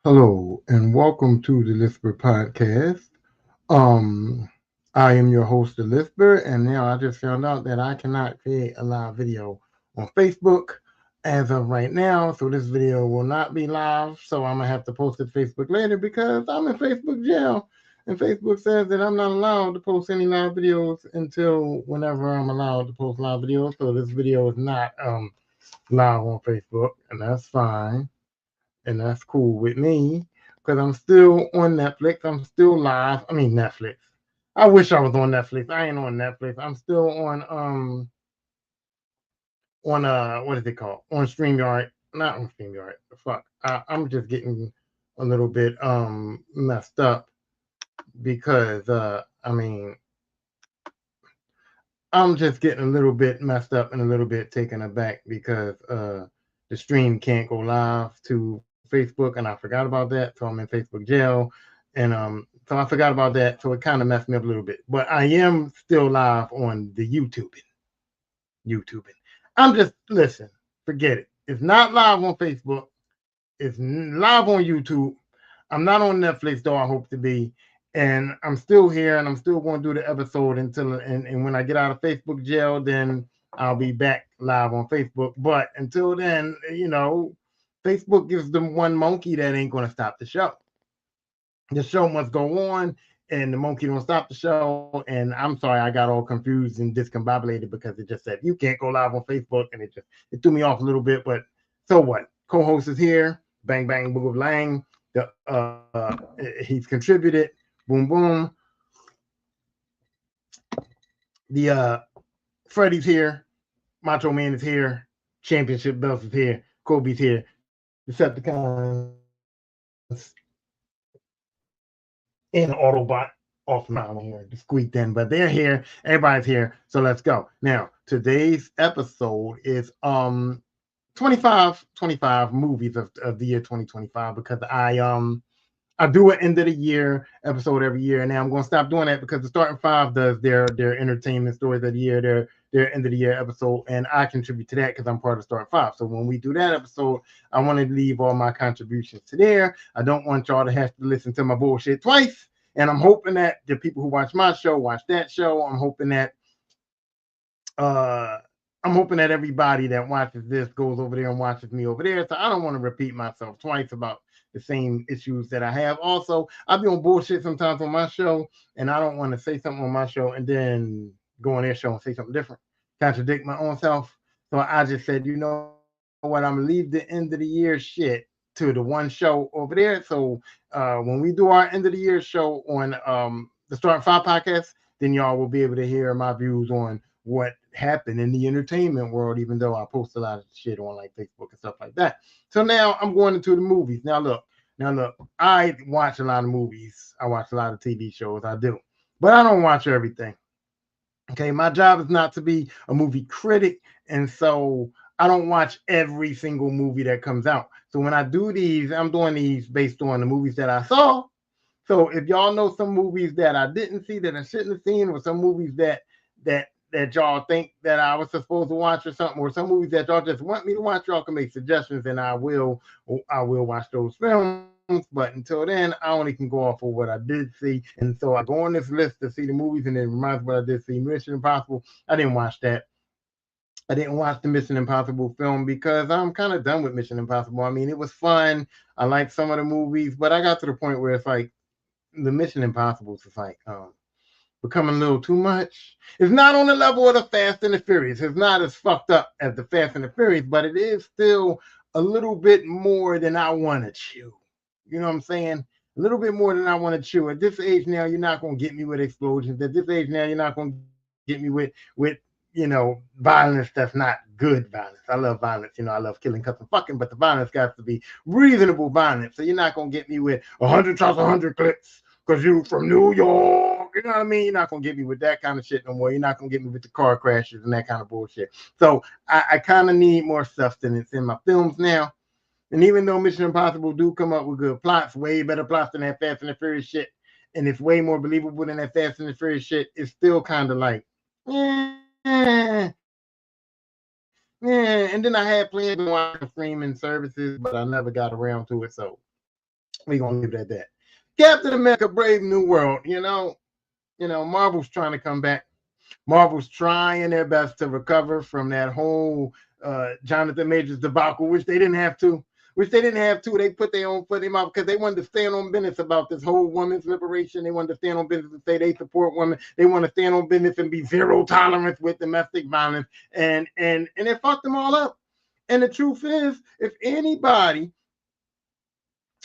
Hello and welcome to the Lisper Podcast. Um, I am your host, the Lisper, and now I just found out that I cannot create a live video on Facebook as of right now. So this video will not be live. So I'm gonna have to post it to Facebook later because I'm in Facebook jail. And Facebook says that I'm not allowed to post any live videos until whenever I'm allowed to post live videos. So this video is not live on Facebook, and that's fine and that's cool with me because I'm still on Netflix. I'm still live. I mean Netflix. I wish I was on Netflix. I ain't on Netflix. I'm still on what is it called? On StreamYard. Not on StreamYard. Fuck. I'm just getting a little bit messed up because I mean I'm just getting a little bit messed up and a little bit taken aback because the stream can't go live to Facebook, and I forgot about that. So I'm in Facebook jail, and so I forgot about that. So it kind of messed me up a little bit. But I am still live on the YouTubing. I'm just listen. Forget it. It's not live on Facebook. It's live on YouTube. I'm not on Netflix though. I hope to be, and I'm still here, and I'm still going to do the episode until and when I get out of Facebook jail, then I'll be back live on Facebook. But until then, Facebook gives them one monkey that ain't going to stop the show. The show must go on, and the monkey don't stop the show. And I'm sorry, I got all confused and discombobulated because it just said you can't go live on Facebook, and it threw me off a little bit. But so what? Co-host is here. Bang bang boom lang. He's contributed. Boom boom. The Freddie's here. Macho Man is here. Championship belts is here. Kobe's here. Decepticons and Autobot off my here squeaked in, but they're here. Everybody's here. So let's go. Now, today's episode is 25 movies of the year 2025 because I do an end of the year episode every year, and now I'm going to stop doing that because the Starting Five does their entertainment stories of the year, their end of the year episode, and I contribute to that because I'm part of Starting Five. So when we do that episode, I want to leave all my contributions to there. I don't want y'all to have to listen to my bullshit twice, and I'm hoping that the people who watch my show watch that show. Uh I'm hoping that everybody that watches this goes over there and watches me over there. So I don't want to repeat myself twice about the same issues that I have. Also, I be on bullshit sometimes on my show, and I don't want to say something on my show and then go on their show and say something different, contradict my own self. So I just said, you know what, I'm gonna leave the end of the year shit to the one show over there. So when we do our end of the year show on the Starting Five podcast, then y'all will be able to hear my views on what happened in the entertainment world, even though I post a lot of shit on like Facebook and stuff like that. So now I'm going into the movies. Now look, I watch a lot of movies. I watch a lot of TV shows. I do. But I don't watch everything. Okay, my job is not to be a movie critic, and so I don't watch every single movie that comes out. So when I do these, I'm doing these based on the movies that I saw. So if y'all know some movies that I didn't see that I shouldn't have seen, or some movies that y'all think that I was supposed to watch or something, or some movies that y'all just want me to watch, y'all can make suggestions and I will watch those films. But until then, I only can go off of what I did see. And so I go on this list to see the movies, and it reminds me what I did see. Mission Impossible. I didn't watch that. I didn't watch the Mission Impossible film because I'm kind of done with Mission Impossible. I mean, it was fun. I like some of the movies, but I got to the point where it's like the Mission Impossible is like becoming a little too much. It's not on the level of the Fast and the Furious. It's not as fucked up as the Fast and the Furious, but it is still a little bit more than I want to chew. You know what I'm saying? A little bit more than I want to chew. At this age now, you're not gonna get me with explosions. At this age now, you're not gonna get me with violence that's not good violence. I love violence. I love killing, cussing, fucking, but the violence got to be reasonable violence. So you're not gonna get me with 100 shots, 100 clips because you from New York. You know what I mean? You're not gonna get me with that kind of shit no more. You're not gonna get me with the car crashes and that kind of bullshit. So I kind of need more sustenance in my films now. And even though Mission Impossible do come up with good plots, way better plots than that Fast and the Furious shit, and it's way more believable than that Fast and the Furious shit, it's still kind of like, yeah. And then I had plans on watching streaming services, but I never got around to it. So We're gonna leave it at that. Captain America: Brave New World. Marvel's trying to come back. Marvel's trying their best to recover from that whole Jonathan Majors debacle, which they didn't have to. They put their own foot in mouth because they wanted to stand on business about this whole women's liberation. They wanted to stand on business and say they support women. They want to stand on business and be zero tolerance with domestic violence. And it fucked them all up. And the truth is, if anybody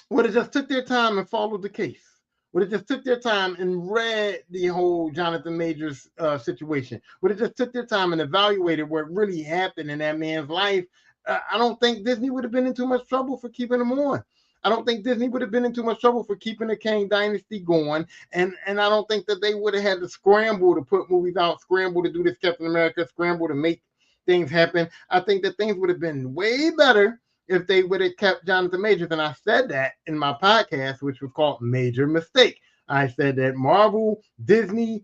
would have just took their time and followed the case, would have just took their time and read the whole Jonathan Majors situation, would have just took their time and evaluated what really happened in that man's life, I don't think Disney would have been in too much trouble for keeping him on. I don't think Disney would have been in too much trouble for keeping the Kang dynasty going. And I don't think that they would have had to scramble to put movies out, scramble to do this Captain America, scramble to make things happen. I think that things would have been way better if they would have kept Jonathan Majors. And I said that in my podcast, which was called Major Mistake. I said that Marvel, Disney,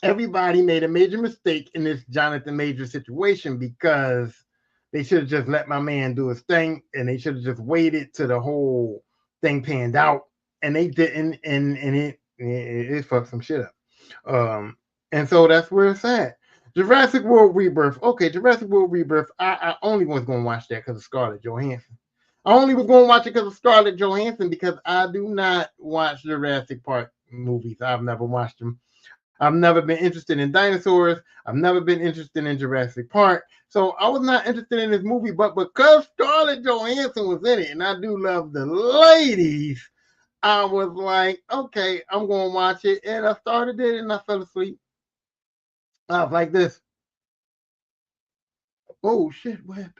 everybody made a major mistake in this Jonathan Majors situation because they should have just let my man do his thing, and they should have just waited till the whole thing panned out. And they didn't, and it fucked some shit up. And so that's where it's at. Jurassic World Rebirth. Okay, Jurassic World Rebirth. I only was going to watch that because of Scarlett Johansson. I only was going to watch it because of Scarlett Johansson because I do not watch Jurassic Park movies. I've never watched them. I've never been interested in dinosaurs. I've never been interested in Jurassic Park. So I was not interested in this movie, but because Scarlett Johansson was in it, and I do love the ladies, I was like, okay, I'm going to watch it. And I started it and I fell asleep. I was like this. Oh, shit, what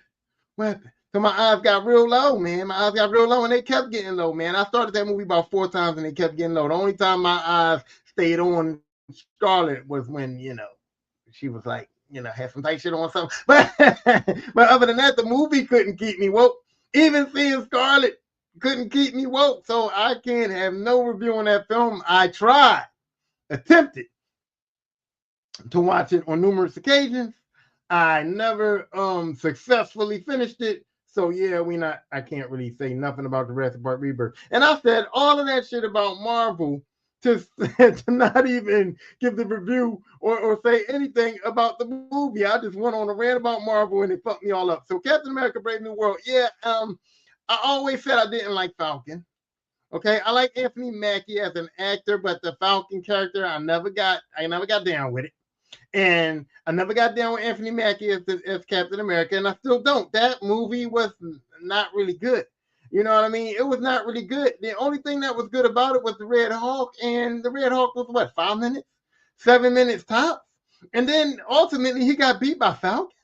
happened? So my eyes got real low, man. My eyes got real low, and they kept getting low, man. I started that movie about 4 times, and they kept getting low. The only time my eyes stayed on Scarlett was when, she was like, had some tight shit on something. But other than that, the movie couldn't keep me woke. Even seeing Scarlett couldn't keep me woke. So I can't have no review on that film. I attempted to watch it on numerous occasions. I never successfully finished it. So yeah, I can't really say nothing about the Jurassic Park Rebirth. And I said all of that shit about Marvel to not even give the review or say anything about the movie. I just went on a rant about Marvel and it fucked me all up. So Captain America: Brave New World. Yeah, I always said I didn't like Falcon. Okay, I like Anthony Mackie as an actor, but the Falcon character, I never got down with it. And I never got down with Anthony Mackie as Captain America, and I still don't. That movie was not really good. You know what I mean? It was not really good. The only thing that was good about it was the Red Hawk, and the Red Hawk was what, 5 minutes? 7 minutes tops? And then ultimately he got beat by Falcon.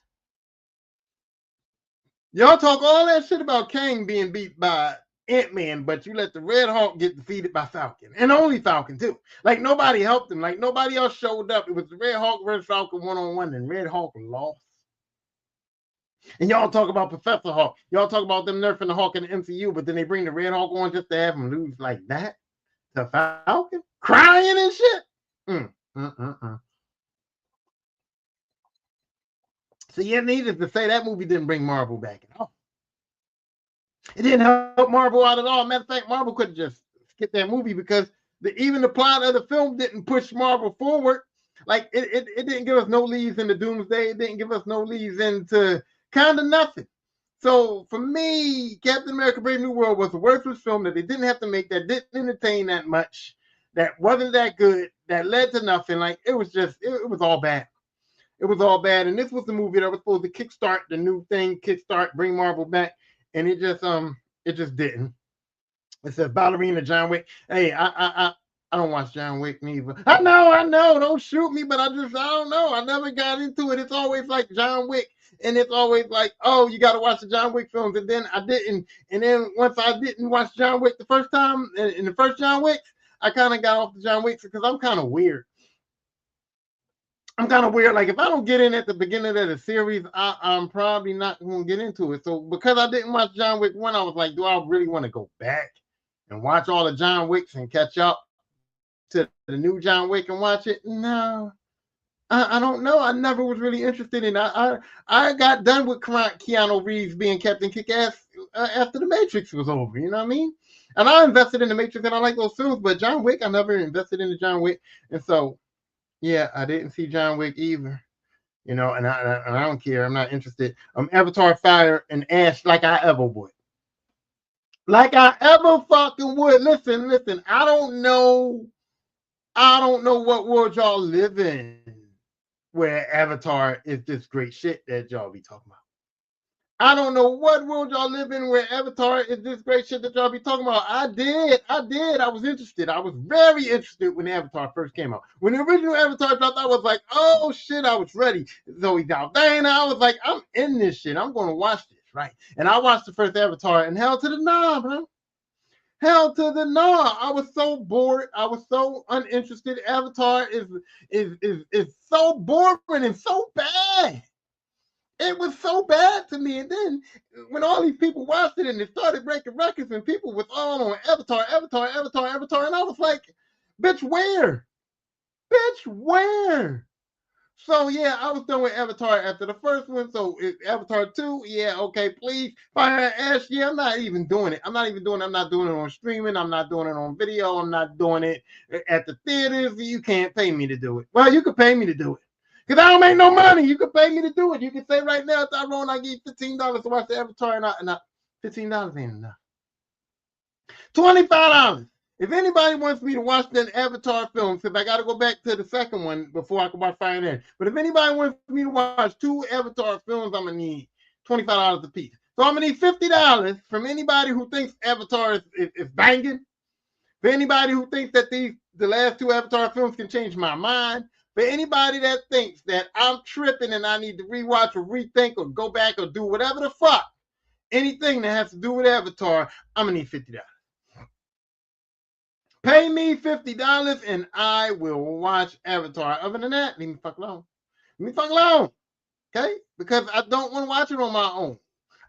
Y'all talk all that shit about Kang being beat by Ant-Man, but you let the Red Hawk get defeated by Falcon, and only Falcon too. Like nobody helped him. Like nobody else showed up. It was the Red Hawk versus Falcon 1-on-1, and Red Hawk lost. And y'all talk about Professor Hawk. Y'all talk about them nerfing the Hawk in the MCU, but then they bring the Red Hawk on just to have him lose like that to Falcon, crying and shit. So yeah, needless to say, that movie didn't bring Marvel back at all. It didn't help Marvel out at all. Matter of fact, Marvel could have just skipped that movie because even the plot of the film didn't push Marvel forward. Like it didn't give us no leads into Doomsday. It didn't give us no leads into kind of nothing. So for me, Captain America: Brave New World was a worthless film that they didn't have to make, that didn't entertain that much, that wasn't that good, that led to nothing. Like it was all bad. It was all bad. And this was the movie that was supposed to kickstart the new thing, bring Marvel back. And it just didn't. It says Ballerina John Wick. Hey, I don't watch John Wick neither. I know. Don't shoot me, but I don't know. I never got into it. It's always like John Wick. And it's always like, oh, you got to watch the John Wick films. And then I didn't. And then once I didn't watch John Wick the first time, in the first John Wick, I kind of got off the John Wick because I'm kind of weird. Like if I don't get in at the beginning of the series, I'm probably not going to get into it. So because I didn't watch John Wick 1, I was like, do I really want to go back and watch all the John Wicks and catch up to the new John Wick and watch it? No, I don't know. I never was really interested in it. I got done with Keanu Reeves being Captain Kick-Ass after The Matrix was over. You know what I mean? And I invested in the Matrix, and I like those films. But John Wick, I never invested in the John Wick, and so yeah, I didn't see John Wick either. You know, and I don't care. I'm not interested. Avatar, Fire, and Ash, like I ever would. Like I ever fucking would. Listen. I don't know what world y'all live in where Avatar is this great shit that y'all be talking about. I don't know what world y'all live in where Avatar is this great shit that y'all be talking about. I did. I was interested. I was very interested when Avatar first came out. When the original Avatar dropped, I was like, oh shit, I was ready. Zoe Saldana, I was like, I'm in this shit. I'm going to watch this, right? And I watched the first Avatar and hell to the nah, bro. Hell to the nah. I was so bored. I was so uninterested. Avatar is so boring and so bad. It was so bad to me. And then when all these people watched it and it started breaking records and people was all on Avatar, and I was like, bitch, where? Bitch, where? So yeah, I was done with Avatar after the first one. So Avatar 2, yeah, okay, please. Fire Ash, yeah, I'm not even doing it. I'm not doing it on streaming. I'm not doing it on video. I'm not doing it at the theaters. You can't pay me to do it. Well, you could pay me to do it. Because I don't make no money. You could pay me to do it. You can say right now, Tyrone, I give you $15 to watch the Avatar, and $15 ain't enough. $25. If anybody wants me to watch the Avatar film, because I got to go back to the second one before I can watch Fire and Ash. But if anybody wants me to watch 2 Avatar films, I'm going to need $25 a piece. So I'm going to need $50 from anybody who thinks Avatar is banging. For anybody who thinks that the last 2 Avatar films can change my mind. For anybody that thinks that I'm tripping and I need to rewatch or rethink or go back or do whatever the fuck, anything that has to do with Avatar, I'm going to need $50. Pay me $50 and I will watch Avatar. Other than that, leave me fuck alone. Leave me fuck alone. Okay? Because I don't want to watch it on my own.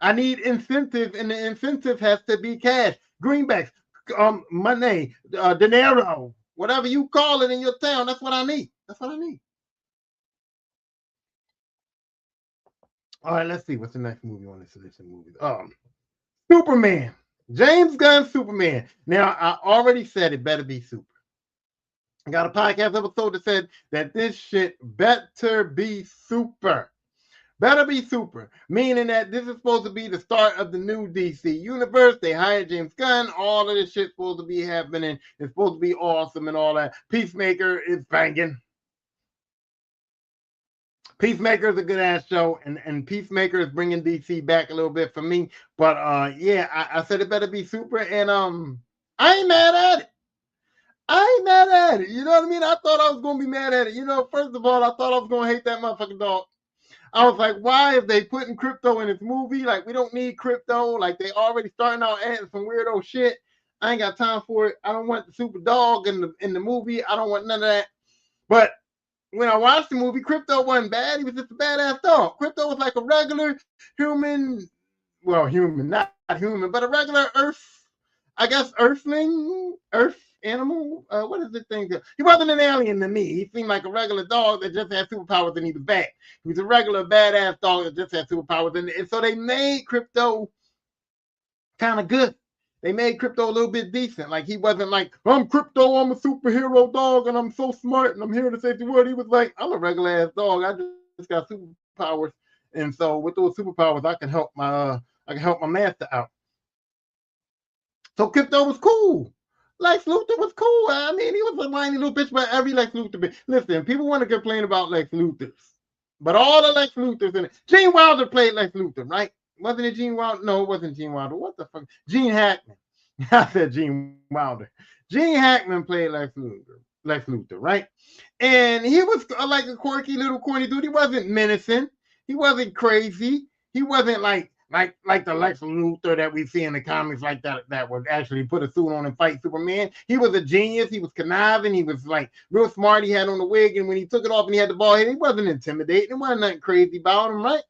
I need incentive, and the incentive has to be cash, greenbacks, money, dinero, whatever you call it in your town. That's what I need. That's what I need. All right, let's see what's the next movie on this list of movies. Superman. James Gunn Superman. Now, I already said it better be super. I got a podcast episode that said that this shit better be super. Better be super. Meaning that this is supposed to be the start of the new DC universe. They hired James Gunn. All of this shit's supposed to be happening. It's supposed to be awesome and all that. Peacemaker is banging. Peacemaker is a good ass show, and Peacemaker is bringing DC back a little bit for me. But yeah, I said it better be super, and I ain't mad at it. I ain't mad at it. You know what I mean? I thought I was gonna be mad at it. You know, first of all, I thought I was gonna hate that motherfucking dog. I was like, why if they putting crypto in this movie? Like, we don't need crypto. Like, they already starting out adding some weirdo shit. I ain't got time for it. I don't want the super dog in the movie. I don't want none of that. But when I watched the movie, Crypto wasn't bad. He was just a badass dog. Crypto was like a regular human, well, human, not human, but a regular Earth, I guess, Earth animal. What is this thing? He wasn't an alien to me. He seemed like a regular dog that just had superpowers and he was bad. He was a regular badass dog that just had superpowers. And so they made Crypto kind of good. They made Crypto a little bit decent. Like, he wasn't like, I'm Crypto, I'm a superhero dog, and I'm so smart, and I'm here to save the world. He was like, I'm a regular ass dog. I just got superpowers. And so with those superpowers, I can help my master out. So Crypto was cool. Lex Luthor was cool. I mean, he was a whiny little bitch, but every Lex Luthor bitch. Listen, people want to complain about Lex Luthors, but all the Lex Luthors in it. Gene Wilder played Lex Luthor, right? Wasn't it Gene Wilder? No, it wasn't Gene Wilder. What the fuck? Gene Hackman. I said Gene Wilder. Gene Hackman played Lex Luthor, right? And he was like a quirky little corny dude. He wasn't menacing. He wasn't crazy. He wasn't like the Lex Luthor that we see in the comics, like that would actually put a suit on and fight Superman. He was a genius. He was conniving. He was like real smart. He had on the wig, and when he took it off and he had the bald head, he wasn't intimidating. There wasn't nothing crazy about him, right?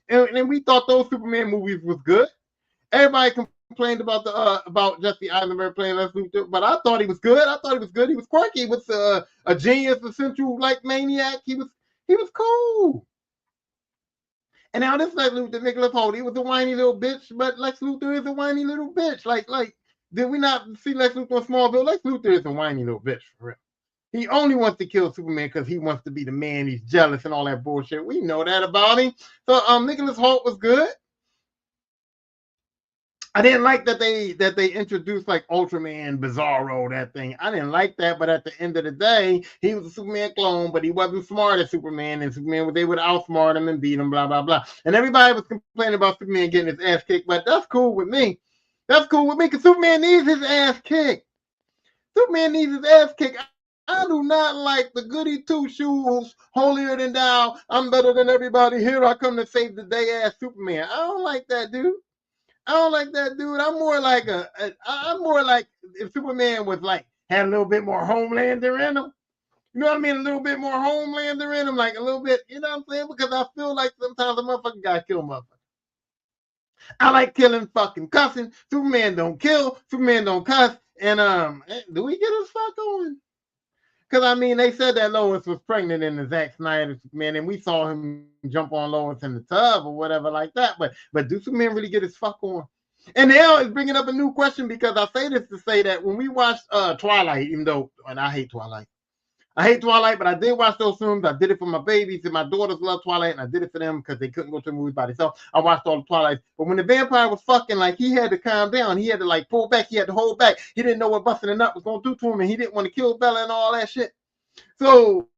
And we thought those Superman movies was good. Everybody complained about Jesse Eisenberg playing Lex Luthor, but I thought he was good. I thought he was good. He was quirky. He was a genius, a central like maniac. He was cool. And now this Lex Luthor, Nicholas Hoult, he was a whiny little bitch, but Lex Luthor is a whiny little bitch. Like Did we not see Lex Luthor on Smallville? Lex Luthor is a whiny little bitch for real. He only wants to kill Superman because he wants to be the man. He's jealous and all that bullshit. We know that about him. So Nicholas Hoult was good. I didn't like that they introduced like Ultraman, Bizarro, that thing. I didn't like that, but at the end of the day, he was a Superman clone, but he wasn't smart as Superman, and Superman was able to outsmart him and beat him, blah, blah, blah. And everybody was complaining about Superman getting his ass kicked, but that's cool with me. That's cool with me because Superman needs his ass kicked. Superman needs his ass kicked. I do not like the goody two shoes, holier than thou, I'm better than everybody, here I come to save the day ass Superman. I don't like that, dude. I don't like that, dude. I'm more like if Superman was like had a little bit more Homelander in him. You know what I mean? A little bit more Homelander in him, like a little bit. You know what I'm saying? Because I feel like sometimes a motherfucker gotta kill a motherfucker. I like killing, fucking cussing. Superman don't kill. Superman don't cuss. And do we get his fuck on? Because I mean, they said that Lois was pregnant in the Zack Snyder Superman, and we saw him jump on Lois in the tub or whatever like that. But do Superman really get his fuck on? And now it's bringing up a new question because I say this to say that when we watched Twilight, even though, and I hate Twilight, but I did watch those films. I did it for my babies, and my daughters love Twilight, and I did it for them because they couldn't go to the movies by themselves. I watched all the Twilight. But when the vampire was fucking, like, he had to calm down. He had to, like, pull back. He had to hold back. He didn't know what busting a nut was going to do to him, and he didn't want to kill Bella and all that shit. So,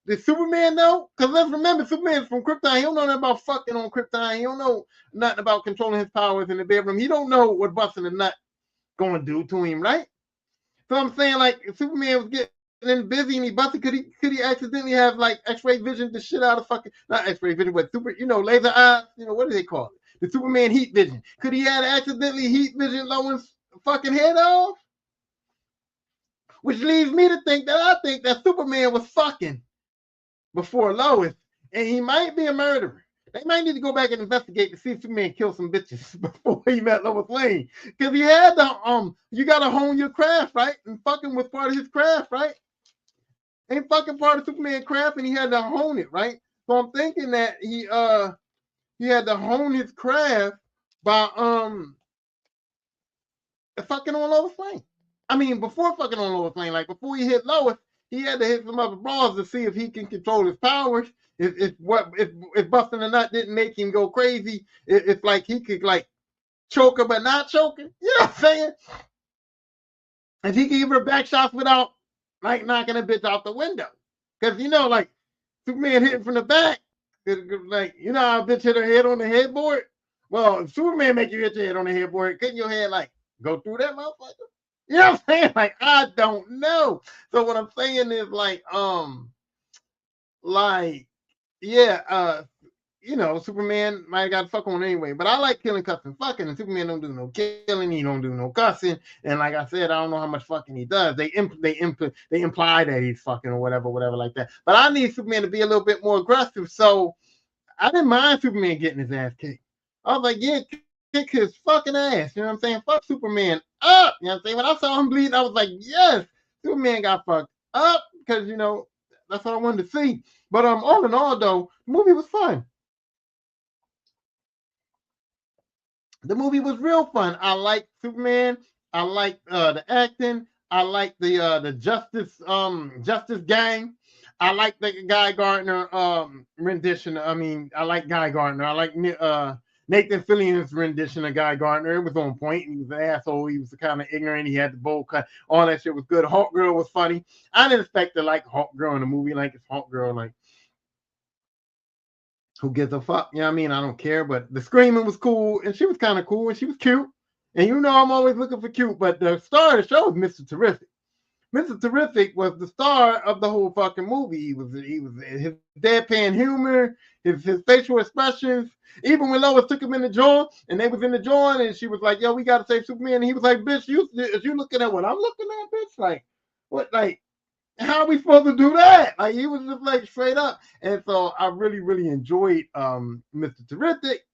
did Superman know? Because let's remember, Superman's from Krypton. He don't know nothing about fucking on Krypton. He don't know nothing about controlling his powers in the bedroom. He don't know what busting a nut going to do to him, right? So I'm saying, like, if Superman was getting busy and he busted, could he accidentally have, like, X-ray vision the shit out of fucking, not X-ray vision, but laser eyes, what do they call it? The Superman heat vision. Could he have accidentally heat vision Lois' fucking head off? Which leads me to think that Superman was fucking before Lois, and he might be a murderer. They might need to go back and investigate to see if Superman killed some bitches before he met Lois Lane. Because he had to, you gotta hone your craft, right? And fucking was part of his craft, right? Ain't fucking part of Superman craft, and he had to hone it, right? So I'm thinking that he had to hone his craft by fucking on Lois Lane. I mean, before fucking on Lois Lane, like before he hit Lois, he had to hit some other bras to see if he can control his powers. If busting a nut didn't make him go crazy, it's like he could like choke her but not choke her. You know what I'm saying? If he could give her back shots without like knocking a bitch out the window. Because like Superman hitting from the back, like how a bitch hit her head on the headboard? Well, if Superman make you hit your head on the headboard, couldn't your head like go through that motherfucker? You know what I'm saying? Like, I don't know. So what I'm saying is Superman might have got fuck on anyway. But I like killing, cussing, fucking, and Superman don't do no killing. He don't do no cussing. And like I said, I don't know how much fucking he does. They imply that he's fucking or whatever like that. But I need Superman to be a little bit more aggressive. So I didn't mind Superman getting his ass kicked. I was like, yeah, kick his fucking ass. You know what I'm saying? Fuck Superman up. You know what I'm saying? When I saw him bleed, I was like, yes, Superman got fucked up because that's what I wanted to see. But all in all, though, the movie was fun. The movie was real fun. I like Superman. I like the acting. I like the Justice Gang. I like the Guy Gardner rendition. I mean, I like Guy Gardner. I like Nathan Fillion's rendition of Guy Gardner. It was on point. He was an asshole. He was kind of ignorant. He had the bowl cut. All that shit was good. Hawk Girl was funny. I didn't expect to like Hawk Girl in the movie. Like, it's Hawk Girl. Like, who gives a fuck? You know what I mean? I don't care. But the screaming was cool. And she was kind of cool. And she was cute. And I'm always looking for cute. But the star of the show was Mr. Terrific. Mr. Terrific was the star of the whole fucking movie. He was his deadpan humor, his facial expressions. Even when Lois took him in the joint, and they was in the joint, and she was like, "Yo, we gotta save Superman," and he was like, "Bitch, you looking at what I'm looking at, bitch? Like, what? Like, how are we supposed to do that?" Like, he was just like straight up. And so I really, really enjoyed Mr. Terrific.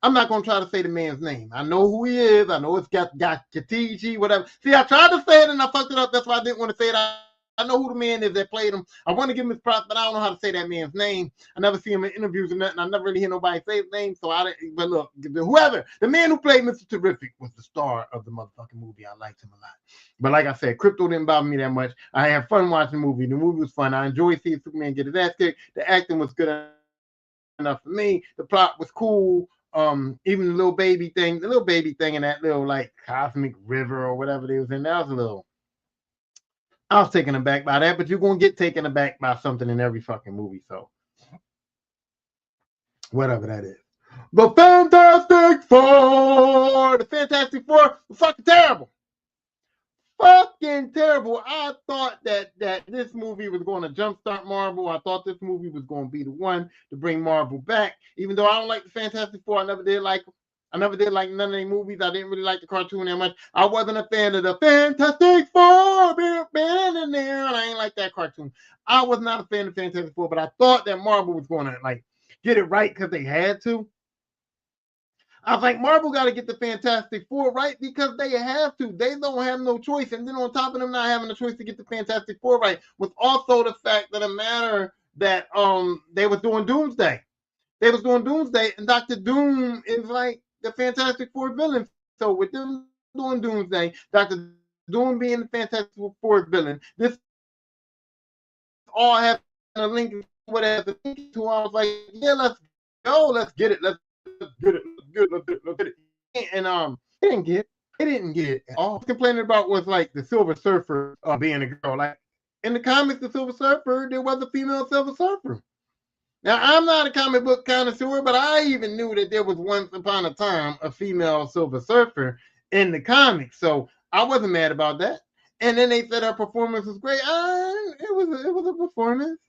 I'm not gonna try to say the man's name. I know who he is. I know it's got Katiji, whatever. See, I tried to say it and I fucked it up. That's why I didn't want to say it I know who the man is that played him. I want to give him his props, but I don't know how to say that man's name. I never see him in interviews or nothing. I never really hear nobody say his name. So I didn't. But look, the man who played Mr. Terrific was the star of the motherfucking movie. I liked him a lot. But like I said, Crypto didn't bother me that much. I had fun watching the movie. The movie was fun. I enjoyed seeing Superman get his ass kicked. The acting was good enough for me. The plot was cool. Even the little baby thing in that little like cosmic river or whatever they was in, that was a little. I was taken aback by that, but you're gonna get taken aback by something in every fucking movie, so whatever that is. The Fantastic Four was fucking terrible. Fucking terrible. I thought that this movie was going to jumpstart Marvel. I thought this movie was going to be the one to bring Marvel back. Even though I don't like the Fantastic Four, I never did like none of their movies. I didn't really like the cartoon that much. I wasn't a fan of the Fantastic Four being in there, and I ain't like that cartoon. I was not a fan of Fantastic Four, but I thought that Marvel was going to like get it right because they had to. I was like, Marvel got to get the Fantastic Four right because they have to. They don't have no choice. And then on top of them not having a choice to get the Fantastic Four right was also the fact that that they was doing Doomsday. They was doing Doomsday, and Dr. Doom is like the Fantastic Four villain. So with them doing Doomsday, Dr. Doom being the Fantastic Four villain, this all has a link to what it has a link to. I was like, yeah, let's go, let's get it, let's get it. And they didn't get it. All complaining about was like the Silver Surfer being a girl. Like in the comics, the Silver Surfer, there was a female Silver Surfer. Now I'm not a comic book connoisseur, but I even knew that there was once upon a time a female Silver Surfer in the comics, so I wasn't mad about that. And then they said her performance was great. It was a performance.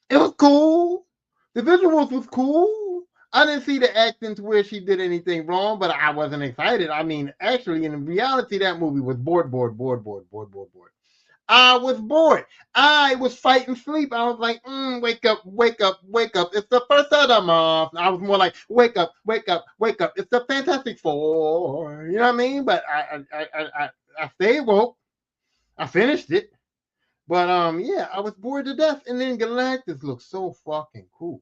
It was cool. The visuals was cool. I didn't see the acting to where she did anything wrong, but I wasn't excited. I mean, actually, in reality, that movie was bored. I was bored. I was fighting sleep. I was like, wake up. It's the first of the month. I was more like, wake up. It's the Fantastic Four. You know what I mean? But I stayed woke. I finished it. But yeah, I was bored to death. And then Galactus looked so fucking cool.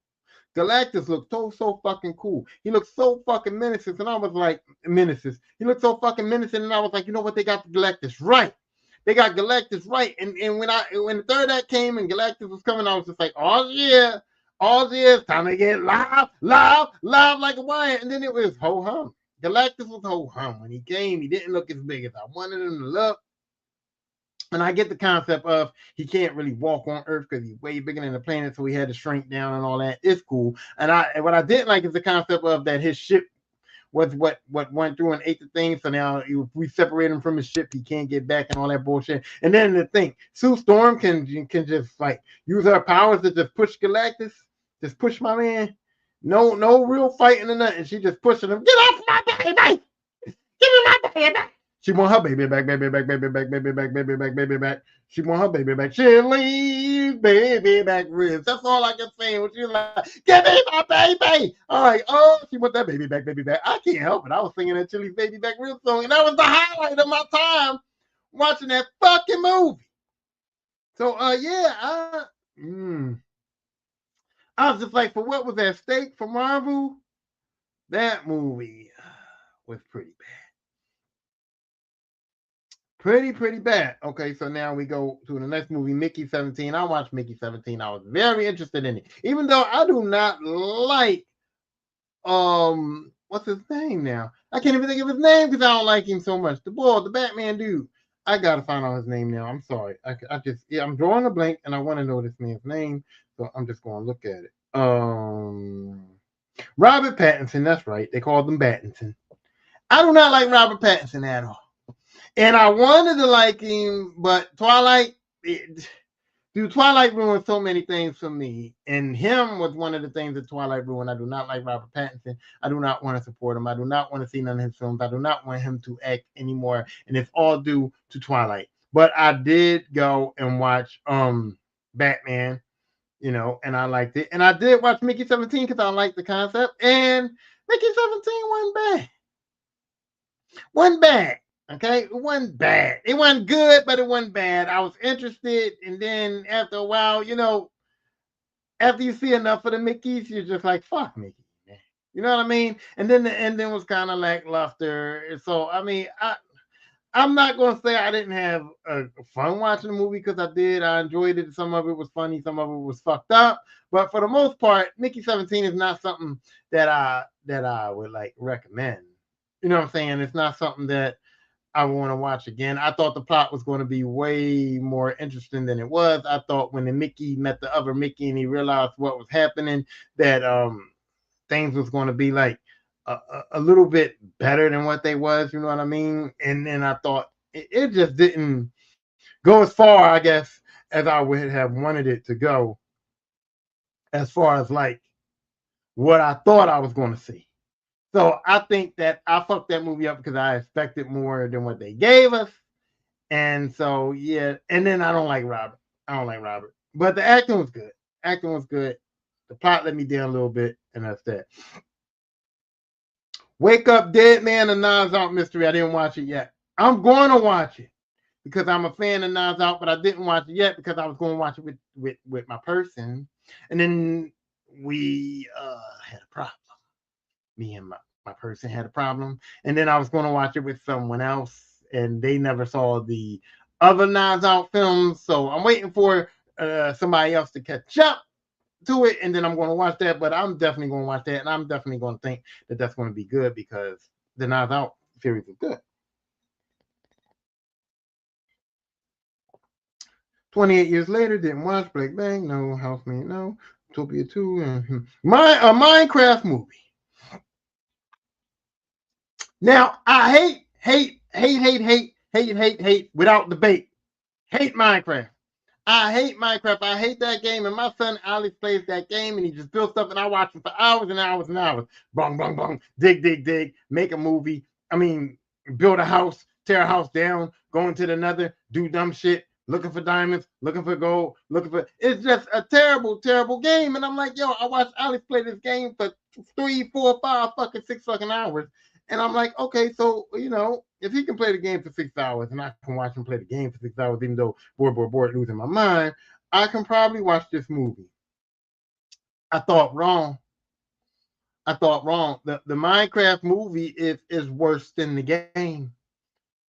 Galactus looked so fucking cool. He looked so fucking menacing. And I was like, He looked so fucking menacing. And I was like, you know what? They got Galactus right. They got Galactus right. And when the third act came and Galactus was coming, I was just like, oh yeah, it's time to get live like a wire. And then it was ho hum. Galactus was ho hum. When he came, he didn't look as big as I wanted him to look. And I get the concept of he can't really walk on Earth because he's way bigger than the planet, so he had to shrink down and all that. It's cool. And what I didn't like is the concept of that his ship was what went through and ate the thing. So now if we separate him from his ship, he can't get back and all that bullshit. And then the thing, Sue Storm can just like use her powers to just push Galactus, just push my man. No real fighting or nothing. She just pushing him. Get off my baby! Give me my baby! She want her baby back. She want her baby back. She leaves baby back ribs. That's all I can say. When she like, give me my baby. All right. Oh, she want that baby back. I can't help it. I was singing that Chili's baby back ribs song, and that was the highlight of my time watching that fucking movie. So yeah, I was just like, for what was at stake for Marvel, that movie was pretty bad. Pretty bad. Okay, so now we go to the next movie, Mickey 17. I watched Mickey 17. I was very interested in it. Even though I do not like what's his name now? I can't even think of his name because I don't like him so much. The Batman dude. I gotta find out his name now. I'm sorry. I'm drawing a blank and I want to know this man's name. So I'm just gonna look at it. Robert Pattinson, that's right. They called him Battinson. I do not like Robert Pattinson at all. And I wanted to like him, but Twilight ruined so many things for me. And him was one of the things that Twilight ruined. I do not like Robert Pattinson. I do not want to support him. I do not want to see none of his films. I do not want him to act anymore. And it's all due to Twilight. But I did go and watch Batman, and I liked it. And I did watch Mickey 17 because I liked the concept. And Mickey 17 wasn't bad. Okay, it wasn't bad. It wasn't good, but it wasn't bad. I was interested, and then after a while, after you see enough of the Mickeys, you're just like, fuck Mickey, man. You know what I mean? And then the ending was kind of lackluster. And so, I mean, I'm not gonna say I didn't have fun watching the movie because I did. I enjoyed it. Some of it was funny, some of it was fucked up. But for the most part, Mickey 17 is not something that I would like recommend. You know what I'm saying? It's not something that I want to watch again. I thought the plot was going to be way more interesting than it was. I thought when the Mickey met the other Mickey and he realized what was happening, that things was going to be like a little bit better than what they was. You know what I mean? And then I thought it just didn't go as far, I guess, as I would have wanted it to go, as far as like what I thought I was going to see. So I think that I fucked that movie up because I expected more than what they gave us. And so yeah, and then I don't like Robert. I don't like Robert. But the acting was good. Acting was good. The plot let me down a little bit, and that's that. Wake Up Dead Man, a Knives Out mystery. I didn't watch it yet. I'm going to watch it because I'm a fan of Knives Out, but I didn't watch it yet because I was going to watch it with my person, and then we had a problem. Me and my person had a problem, and then I was going to watch it with someone else, and they never saw the other Knives Out films, so I'm waiting for somebody else to catch up to it, and then I'm going to watch that. But I'm definitely going to watch that, and I'm definitely going to think that that's going to be good because the Knives Out series is good. 28 years later, didn't watch Black Bang, no Housemate, no Utopia 2, my a Minecraft movie. Now I hate without debate. Hate Minecraft. I hate Minecraft. I hate that game. And my son Alex plays that game and he just builds stuff and I watch him for hours and hours and hours. Bong, bong, bong. Dig, dig, dig. Make a movie. I mean, build a house, tear a house down, go into another, do dumb shit, looking for diamonds, looking for gold, looking for. It's just a terrible, terrible game. And I'm like, yo, I watched Alex play this game for 3, 4, 5, fucking 6 fucking hours. And I'm like, okay, so if he can play the game for 6 hours and I can watch him play the game for 6 hours, even though bored, losing my mind, I can probably watch this movie. I thought wrong. I thought wrong. The Minecraft movie is worse than the game.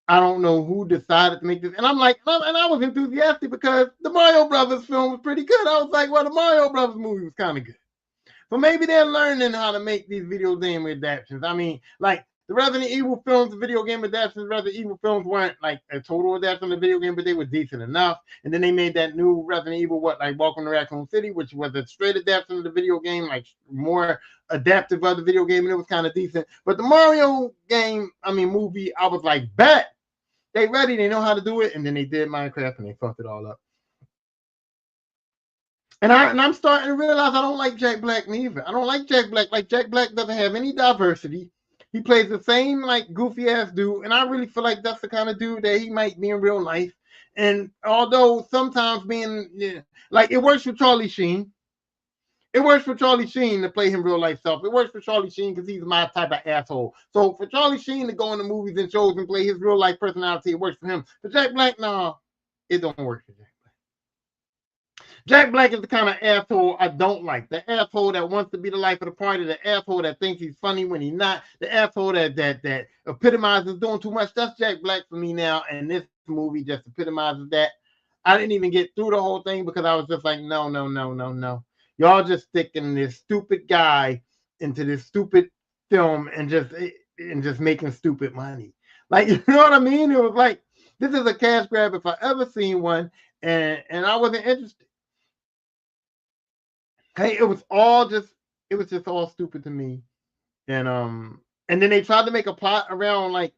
I don't know who decided to make this. And I'm like, and I was enthusiastic because the Mario Brothers film was pretty good. I was like, well, the Mario Brothers movie was kind of good. So maybe they're learning how to make these video game adaptations. I mean, like the Resident Evil films, the video game adaptations, Resident Evil films weren't like a total adaptation of the video game, but they were decent enough. And then they made that new Resident Evil, like Welcome to Raccoon City, which was a straight adaptation of the video game, like more adaptive of the video game, and it was kind of decent. But the Mario game, movie, I was like, bet they ready, they know how to do it, and then they did Minecraft and they fucked it all up. And I'm starting to realize I don't like Jack Black neither. I don't like Jack Black. Like Jack Black doesn't have any diversity. He plays the same like goofy ass dude, and I really feel like that's the kind of dude that he might be in real life. And although sometimes like it works for Charlie Sheen, it works for Charlie Sheen to play him real life self. It works for Charlie Sheen because he's my type of asshole. So for Charlie Sheen to go into movies and shows and play his real life personality, it works for him. For Jack Black, no, it don't work for Jack. Jack Black is the kind of asshole I don't like. The asshole that wants to be the life of the party. The asshole that thinks he's funny when he's not. The asshole that epitomizes doing too much. That's Jack Black for me now. And this movie just epitomizes that. I didn't even get through the whole thing because I was just like, no, no, no, no, no. Y'all just sticking this stupid guy into this stupid film and just making stupid money. Like, you know what I mean? It was like, this is a cash grab if I ever seen one, and I wasn't interested. Hey, it was just all stupid to me. And then they tried to make a plot around like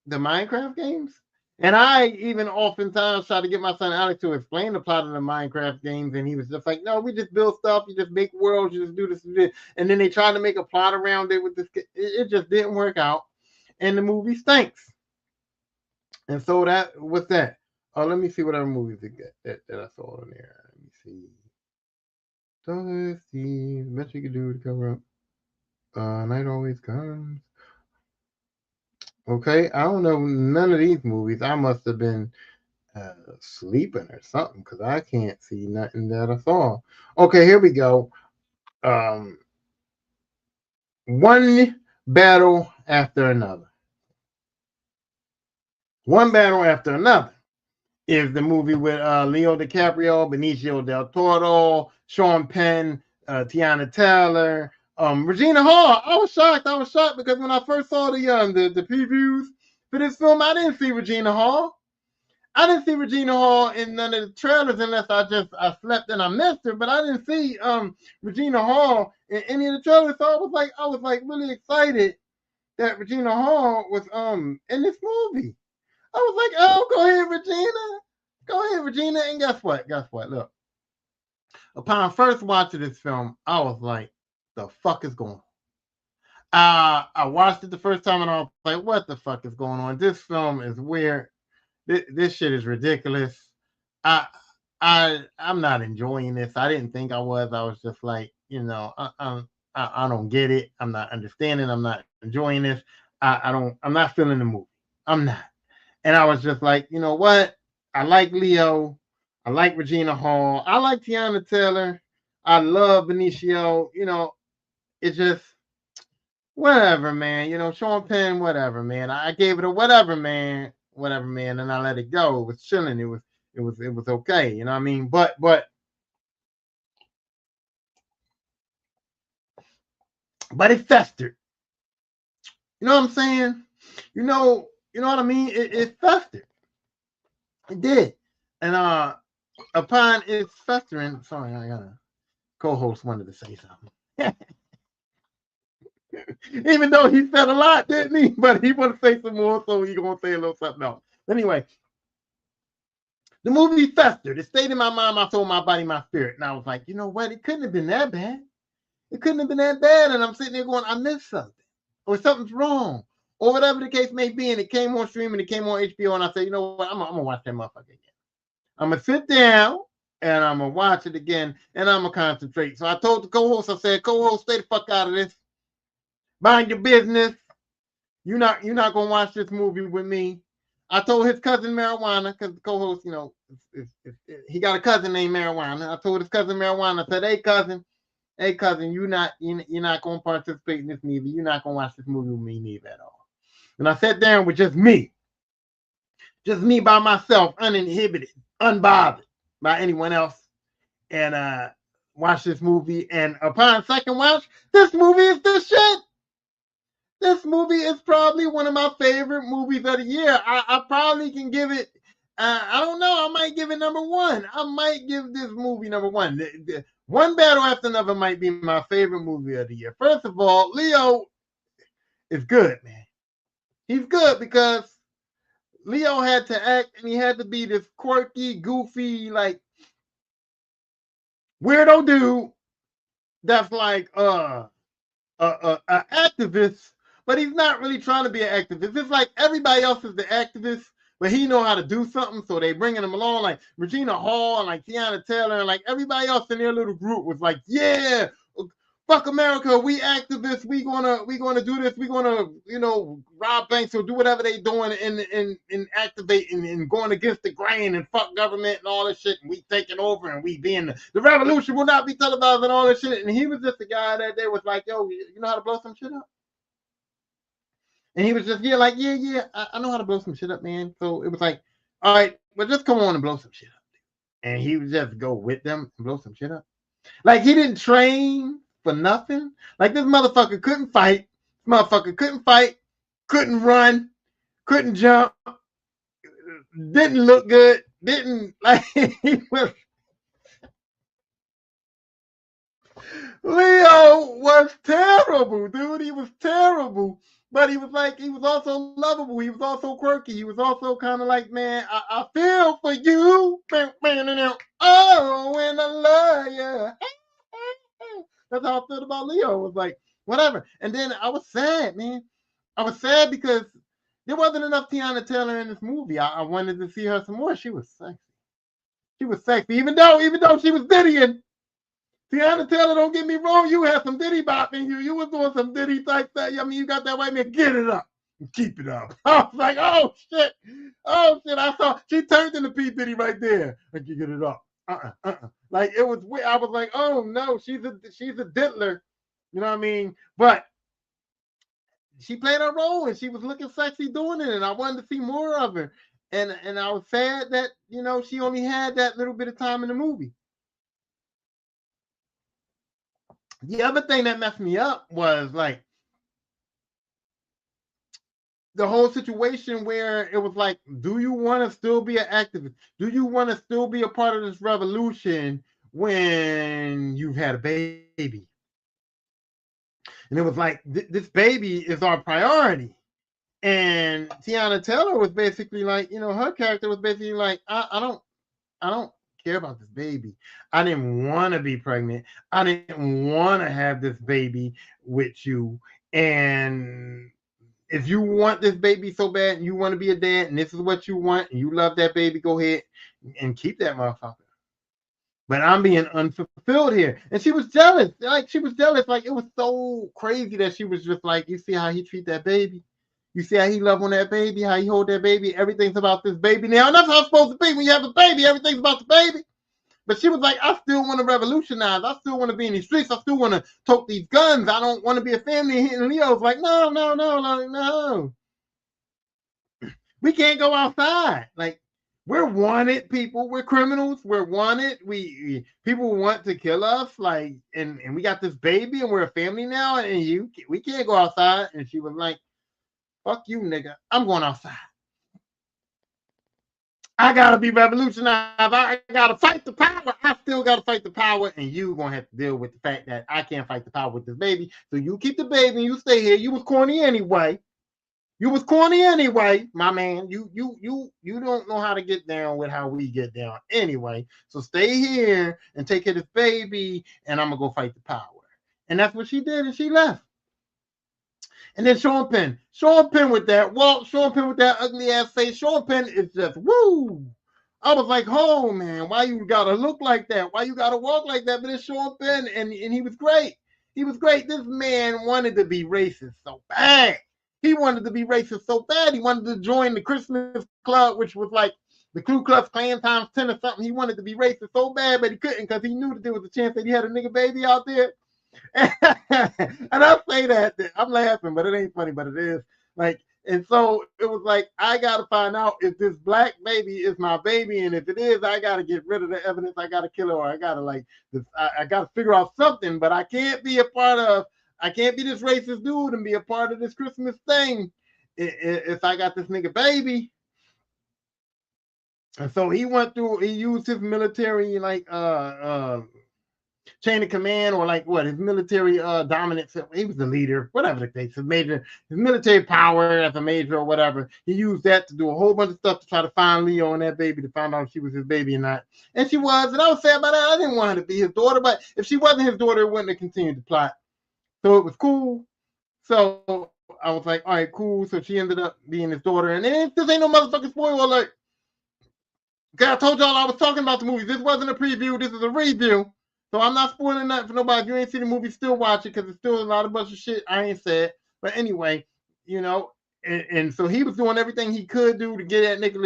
the Minecraft games. And I even oftentimes try to get my son Alex to explain the plot of the Minecraft games, and he was just like, "No, we just build stuff, you just make worlds, you just do this." And then they tried to make a plot around it with this. It just didn't work out, and the movie stinks. And so that what's that? Oh, let me see what other movies that I saw in there. Let me see. So let's see. The best you can do to cover up. Night always comes. Okay, I don't know none of these movies. I must have been sleeping or something because I can't see nothing that I saw. Okay, here we go. Um, One battle after another. One battle after another is the movie with Leo DiCaprio, Benicio del Toro, Sean Penn, Tiana Taylor, Regina Hall. I was shocked. I was shocked because when I first saw the previews for this film, I didn't see Regina Hall. I didn't see Regina Hall in none of the trailers unless I slept and I missed her. But I didn't see Regina Hall in any of the trailers. So I was like really excited that Regina Hall was in this movie. I was like, oh, go ahead, Regina. Go ahead, Regina. And guess what? Guess what? Look, upon first watching this film, I was like, the fuck is going on? I watched it the first time and I was like, what the fuck is going on? This film is weird. This shit is ridiculous. I I'm not enjoying this. I didn't think I was. I was just like, I don't get it. I'm not understanding. I'm not enjoying this. I'm not feeling the movie. I'm not. And I was just like, you know what? I like Leo. I like Regina Hall. I like Tiana Taylor. I love Benicio. It's just whatever, man. Sean Penn, whatever, man. I gave it a whatever, man, and I let it go. It was chilling. It was okay. You know what I mean? But it festered. You know what I'm saying? You know what I mean? It festered. It did. And upon its festering, sorry, I got a co-host wanted to say something. Even though he said a lot, didn't he? But he wanted to say some more, so he gonna say a little something else. Anyway, the movie festered. It stayed in my mind, my soul, my body, my spirit. And I was like, you know what? It couldn't have been that bad. It couldn't have been that bad. And I'm sitting there going, I missed something. Or something's wrong. Or whatever the case may be. And it came on streaming, it came on HBO, and I said, you know what? I'm gonna watch that motherfucker again. I'm gonna sit down and I'm gonna watch it again and I'm gonna concentrate. So I told the co-host, I said, co-host, stay the fuck out of this. Mind your business. You're not gonna watch this movie with me. I told his cousin Marijuana, because the co-host, he got a cousin named Marijuana. I told his cousin Marijuana, I said, hey cousin, you're not gonna participate in this neither. You're not gonna watch this movie with me neither at all. And I sat down with just me by myself, uninhibited, unbothered by anyone else, and watch this movie. And upon second watch, this movie is the shit. This movie is probably one of my favorite movies of the year. I probably can give it, I don't know, I might give it number one. I might give this movie number one. One battle after another might be my favorite movie of the year. First of all, Leo is good, man. He's good because Leo had to act and he had to be this quirky, goofy, like weirdo dude that's like a activist, but he's not really trying to be an activist. It's like everybody else is the activist, but he know how to do something, so they bringing him along. Like Regina Hall and like Tiana Taylor and like everybody else in their little group was like, yeah, fuck America, we activists, we gonna do this, we gonna rob banks or do whatever they doing and activating and going against the grain and fuck government and all this shit, and we taking over and we being the revolution will not be televised and all this shit. And he was just the guy that they was like, yo, you know how to blow some shit up? And he was just I know how to blow some shit up, man. So it was like, all right, well, just come on and blow some shit up. And he would just go with them and blow some shit up. Like he didn't train for nothing. Like this motherfucker couldn't fight. Couldn't run, couldn't jump, didn't look good, didn't like he was. Leo was terrible, dude. He was terrible. But he was also lovable. He was also quirky. He was also kind of like, man, I feel for you. Oh, and I love you. That's how I felt about Leo. It was like, whatever. And then I was sad, man. I was sad because there wasn't enough Tiana Taylor in this movie. I wanted to see her some more. She was sexy. She was sexy, even though she was Diddying. Tiana Taylor, don't get me wrong, you had some Diddy bop in you. You was doing some Diddy type stuff. I mean, you got that white man, get it up. Keep it up. I was like, oh shit. I saw she turned into P. Diddy right there. Like, you get it up. Like, it was weird. I was like, oh no, she's a diddler. You know what I mean? But she played her role and she was looking sexy doing it, and I wanted to see more of her. And I was sad that, she only had that little bit of time in the movie. The other thing that messed me up was like the whole situation where it was like, do you want to still be an activist? Do you want to still be a part of this revolution when you've had a baby? And it was like, this baby is our priority. And Tiana Taylor was basically like, her character was basically like, I don't care about this baby. I didn't want to be pregnant. I didn't want to have this baby with you. And if you want this baby so bad and you want to be a dad and this is what you want and you love that baby, go ahead and keep that motherfucker. But I'm being unfulfilled here. And she was jealous. Like, Like, it was so crazy that she was just like, you see how he treat that baby? You see how he love on that baby, how he hold that baby? Everything's about this baby now. And that's how it's supposed to be when you have a baby. Everything's about the baby. But she was like, I still want to revolutionize. I still want to be in these streets. I still want to tote these guns. I don't want to be a family. And Leo's like, no. We can't go outside. Like, we're wanted people. We're criminals. We're wanted. We people want to kill us. Like, and we got this baby and we're a family now. And we can't go outside. And she was like, fuck you, nigga. I'm going outside. I gotta be revolutionized. I gotta fight the power. I still gotta fight the power, and you gonna have to deal with the fact that I can't fight the power with this baby. So you keep the baby and you stay here. You was corny anyway. My man. You don't know how to get down with how we get down anyway. So stay here and take care of this baby, and I'm gonna go fight the power. And that's what she did, and she left. And then Sean Penn with that ugly ass face. Sean Penn is just woo. I was like, oh man, why you gotta look like that? Why you gotta walk like that? But it's Sean Penn, and he was great. He was great. This man wanted to be racist so bad. He wanted to be racist so bad. He wanted to join the Christmas club, which was like the Ku Klux Klan times 10 or something. He wanted to be racist so bad, but he couldn't because he knew that there was a chance that he had a nigga baby out there. And I say that I'm laughing, but it ain't funny, but it is. Like, and so it was like, I gotta find out if this black baby is my baby, and if it is, I gotta get rid of the evidence. I gotta kill her, or I gotta I gotta figure out something. But I can't be I can't be this racist dude and be a part of this Christmas thing if I got this nigga baby. And so he used his military chain of command, or his military dominance. He was the leader, whatever the case, his military power as a major or whatever. He used that to do a whole bunch of stuff to try to find Leo and that baby, to find out if she was his baby or not. And she was, and I was sad about that. I didn't want her to be his daughter, but if she wasn't his daughter, it wouldn't have continued the plot. So it was cool. So I was like, all right, cool. So she ended up being his daughter, and then this ain't no motherfucking spoiler alert. Okay, I told y'all I was talking about the movie. This wasn't a preview. This is a review. So I'm not spoiling nothing for nobody. If you ain't seen the movie, still watch it, because it's still a lot of bunch of shit I ain't said. But anyway, and so he was doing everything he could do to get at Leonardo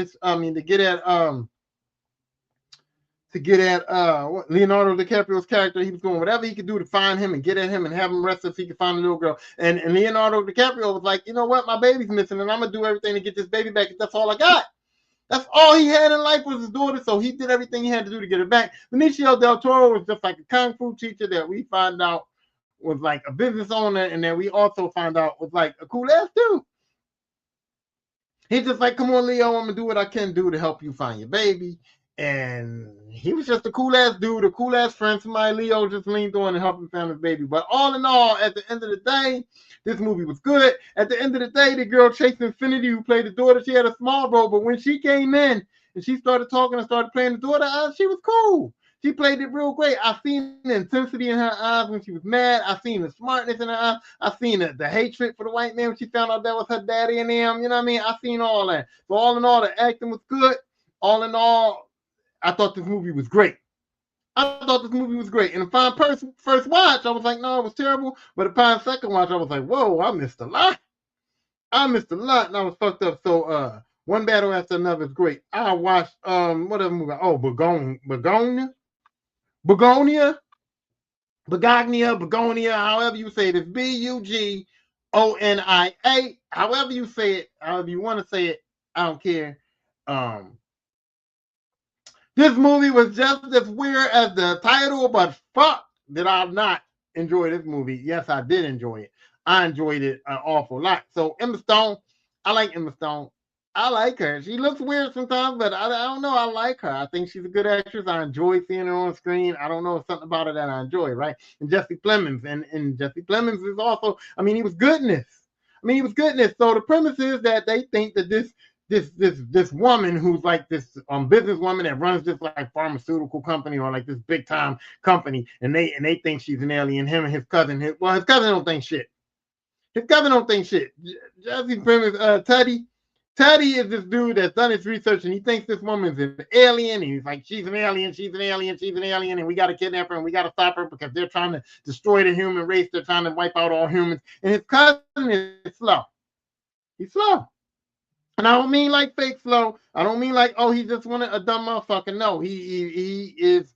DiCaprio's character. He was doing whatever he could do to find him and get at him and have him arrested so he could find the little girl. And Leonardo DiCaprio was like, you know what? My baby's missing, and I'm going to do everything to get this baby back. That's all I got. That's all he had in life was his daughter, so he did everything he had to do to get her back. Benicio del Toro was just like a kung fu teacher that we find out was like a business owner, and then we also found out was like a cool ass dude. He's just like, come on, Leo, I'm gonna do what I can do to help you find your baby. And he was just a cool ass dude, a cool ass friend, somebody Leo just leaned on and helped him find his baby. But all in all, at the end of the day, this movie was good. At the end of the day, the girl Chase Infinity, who played the daughter, she had a small role, but when she came in and she started talking and started playing the daughter, she was cool. She played it real great. I seen the intensity in her eyes when she was mad. I seen the smartness in her eyes. I seen the hatred for the white man when she found out that was her daddy and him. You know what I mean? I seen all that. So all in all, the acting was good. All in all, I thought this movie was great. And upon first watch, I was like, no, it was terrible. But upon second watch, I was like, whoa, I missed a lot. I missed a lot and I was fucked up. So one battle after another is great. I watched what other movie? Oh, Begonia, however you say it, it's Bugonia. However you say it, however you want to say it, I don't care. This movie was just as weird as the title, but fuck, did I not enjoy this movie? Yes, I did enjoy it. I enjoyed it an awful lot. So Emma Stone, I like Emma Stone. I like her. She looks weird sometimes, but I don't know. I like her. I think she's a good actress. I enjoy seeing her on screen. I don't know, something about her that I enjoy, right? And Jesse Plemons, and Jesse Plemons is also, I mean, he was goodness. So the premise is that they think that this woman who's like this businesswoman that runs this like pharmaceutical company or like this big time company, and they think she's an alien. Him and his cousin, his cousin don't think shit. Jesse Plemons, Teddy is this dude that's done his research and he thinks this woman's an alien. And he's like, she's an alien, and we got to kidnap her and we got to stop her because they're trying to destroy the human race. They're trying to wipe out all humans. And his cousin is slow. He's slow. And I don't mean like fake slow. I don't mean like, oh, he just wanted a dumb motherfucker. No, he is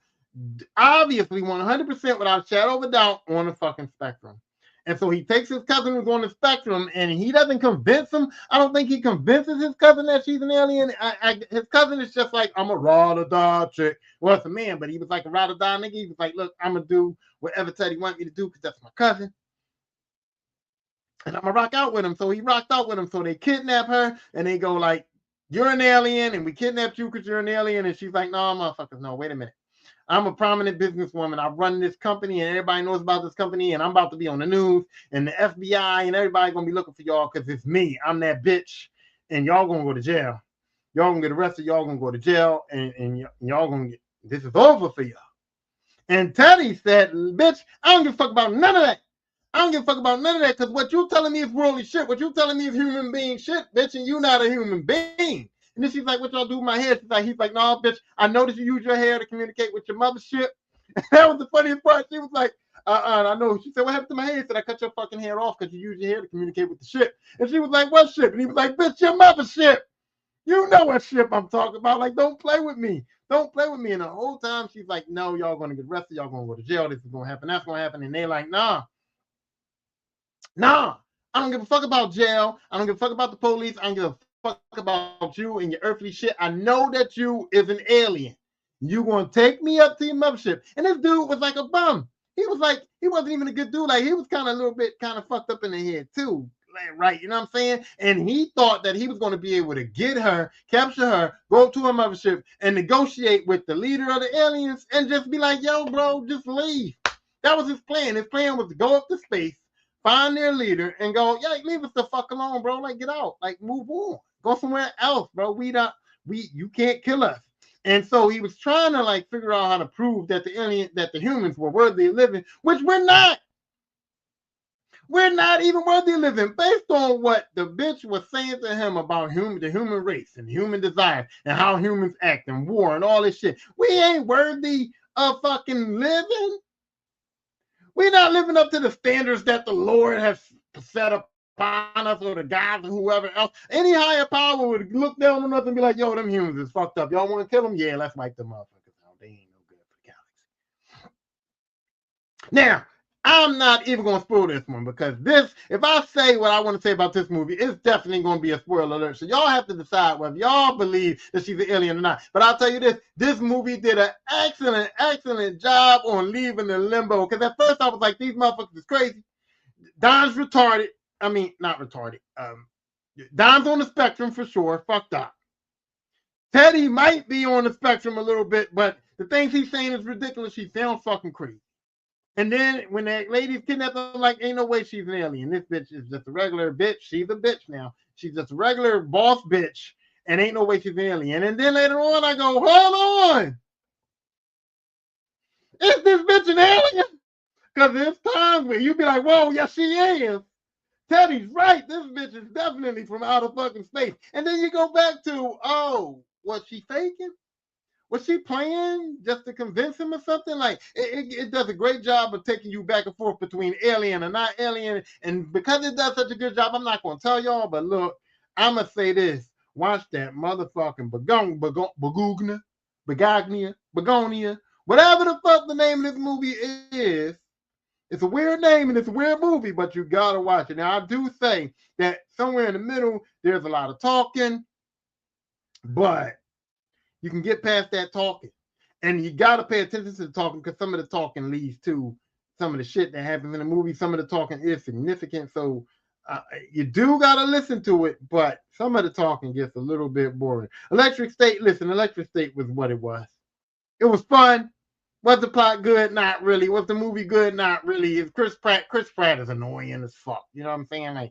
obviously 100% without a shadow of a doubt on the fucking spectrum. And so he takes his cousin who's on the spectrum and he doesn't convince him. I don't think he convinces his cousin that she's an alien. His cousin is just like, I'm a ride or die chick. Well, it's a man, but he was like a ride or die nigga. He was like, look, I'm going to do whatever Teddy wants me to do because that's my cousin. And I'm going to rock out with him. So he rocked out with him. So they kidnap her and they go like, you're an alien and we kidnapped you because you're an alien. And she's like, no, motherfuckers, no, wait a minute. I'm a prominent businesswoman. I run this company and everybody knows about this company and I'm about to be on the news and the FBI and everybody going to be looking for y'all because it's me. I'm that bitch and y'all going to go to jail. Y'all going to get arrested. Y'all going to go to jail and y'all going to get, this is over for y'all. And Teddy said, bitch, I don't give a fuck about none of that. I don't give a fuck about none of that because what you telling me is worldly shit. What you telling me is human being shit, bitch, and you not a human being. And then she's like, what y'all do with my hair? He's like, no, bitch, I noticed you use your hair to communicate with your mothership. That was the funniest part. She was like, I know. She said, what happened to my hair? He said, I cut your fucking hair off because you use your hair to communicate with the ship. And she was like, what ship? And he was like, bitch, your mothership. You know what ship I'm talking about. Like, don't play with me. Don't play with me. And the whole time she's like, no, y'all going to get arrested. Y'all going to go to jail. This is going to happen. That's going to happen. And they're like, nah, I don't give a fuck about jail. I don't give a fuck about the police. I don't give a fuck about you and your earthly shit. I know that you is an alien. You gonna take me up to your mothership. And this dude was like a bum. He was like, he wasn't even a good dude. Like, he was kind of a little bit kind of fucked up in the head too. Like, right, you know what I'm saying? And he thought that he was going to be able to get her, capture her, go up to her mothership, and negotiate with the leader of the aliens and just be like, yo, bro, just leave. That was his plan. His plan was to go up to space, find their leader, and go, yeah, leave us the fuck alone, bro. Like, get out. Like, move on. Go somewhere else, bro. You can't kill us. And so he was trying to like figure out how to prove that the humans were worthy of living, which we're not. We're not even worthy of living based on what the bitch was saying to him about the human race and human desire and how humans act and war and all this shit. We ain't worthy of fucking living. We're not living up to the standards that the Lord has set up upon us or the gods or whoever else. Any higher power would look down on us and be like, yo, them humans is fucked up. Y'all want to kill them? Yeah, let's wipe them motherfuckers out. They ain't no good for the galaxy. Now, I'm not even going to spoil this one because if I say what I want to say about this movie, it's definitely going to be a spoiler alert. So y'all have to decide whether y'all believe that she's an alien or not. But I'll tell you this movie did an excellent job on leaving the limbo. Because at first I was like, these motherfuckers is crazy. Don's retarded. I mean, not retarded. Don's on the spectrum for sure. Fucked up. Teddy might be on the spectrum a little bit, but the things he's saying is ridiculous. She sounds fucking crazy. And then when that lady's kidnapped, I'm like, ain't no way she's an alien. This bitch is just a regular bitch. She's a bitch now. She's just a regular boss bitch. And ain't no way she's an alien. And then later on, I go, hold on. Is this bitch an alien? Because there's times where you be like, whoa, yes, she is. Teddy's right. This bitch is definitely from outer fucking space. And then you go back to, oh, was she faking? Was she playing just to convince him or something? Like it does a great job of taking you back and forth between alien and not alien. And because it does such a good job, I'm not gonna tell y'all, but look, I'ma say this. Watch that motherfucking Begonia, whatever the fuck the name of this movie is. It's a weird name and it's a weird movie, but you gotta watch it. Now I do say that somewhere in the middle, there's a lot of talking, but you can get past that talking. And you gotta pay attention to the talking because some of the talking leads to some of the shit that happens in the movie. Some of the talking is significant. So you do gotta listen to it, but some of the talking gets a little bit boring. Electric State, listen, Electric State was what it was. It was fun. Was the plot good? Not really. Was the movie good? Not really. Is Chris Pratt is annoying as fuck. You know what I'm saying?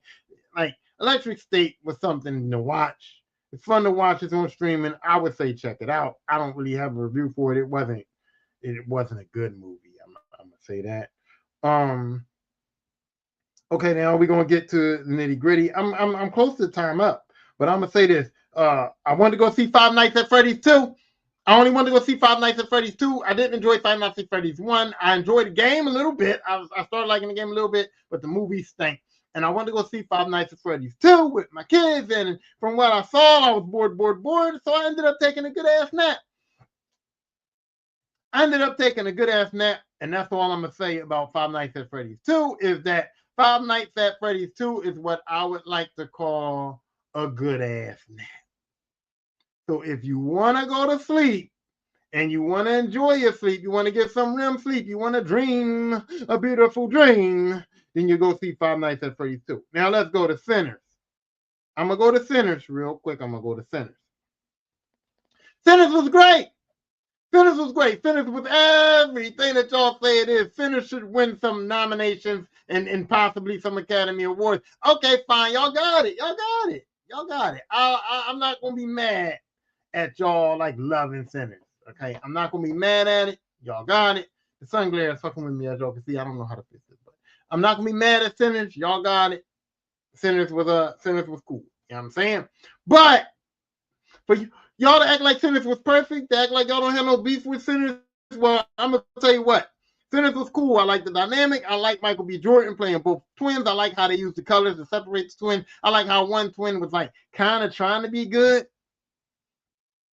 Like Electric State was something to watch. It's fun to watch. It's on streaming. I would say check it out. I don't really have a review for it. It wasn't a good movie. I'm gonna say that. Okay, now we're gonna get to the nitty gritty. I'm close to time up, but I'm gonna say this. I wanted to go see Five Nights at Freddy's 2. I only wanted to go see Five Nights at Freddy's 2. I didn't enjoy Five Nights at Freddy's 1. I enjoyed the game a little bit. I started liking the game a little bit, but the movie stank. And I wanted to go see Five Nights at Freddy's 2 with my kids. And from what I saw, I was bored. So I ended up taking a good-ass nap. And that's all I'm going to say about Five Nights at Freddy's 2 is that Five Nights at Freddy's 2 is what I would like to call a good-ass nap. So if you want to go to sleep and you want to enjoy your sleep, you want to get some REM sleep, you want to dream a beautiful dream, then you go see Five Nights at Freddy's 2. Now let's go to Sinners. I'm going to go to Sinners real quick. I'm going to go to Sinners. Sinners was great. Sinners was everything that y'all say it is. Sinners should win some nominations and possibly some Academy Awards. Okay, fine. Y'all got it. I'm not going to be mad at y'all like loving Sinners. Okay, I'm not gonna be mad at it. Y'all got it. The sun glare is fucking with me, as y'all can see. I don't know how to fix it, but I'm not gonna be mad at Sinners. Y'all got it. Sinners was cool. You know what I'm saying? But for y'all to act like Sinners was perfect, to act like y'all don't have no beef with Sinners, well, I'm gonna tell you what. Sinners was cool. I like the dynamic. I like Michael B. Jordan playing both twins. I like how they use the colors to separate the twins. I like how one twin was like kind of trying to be good,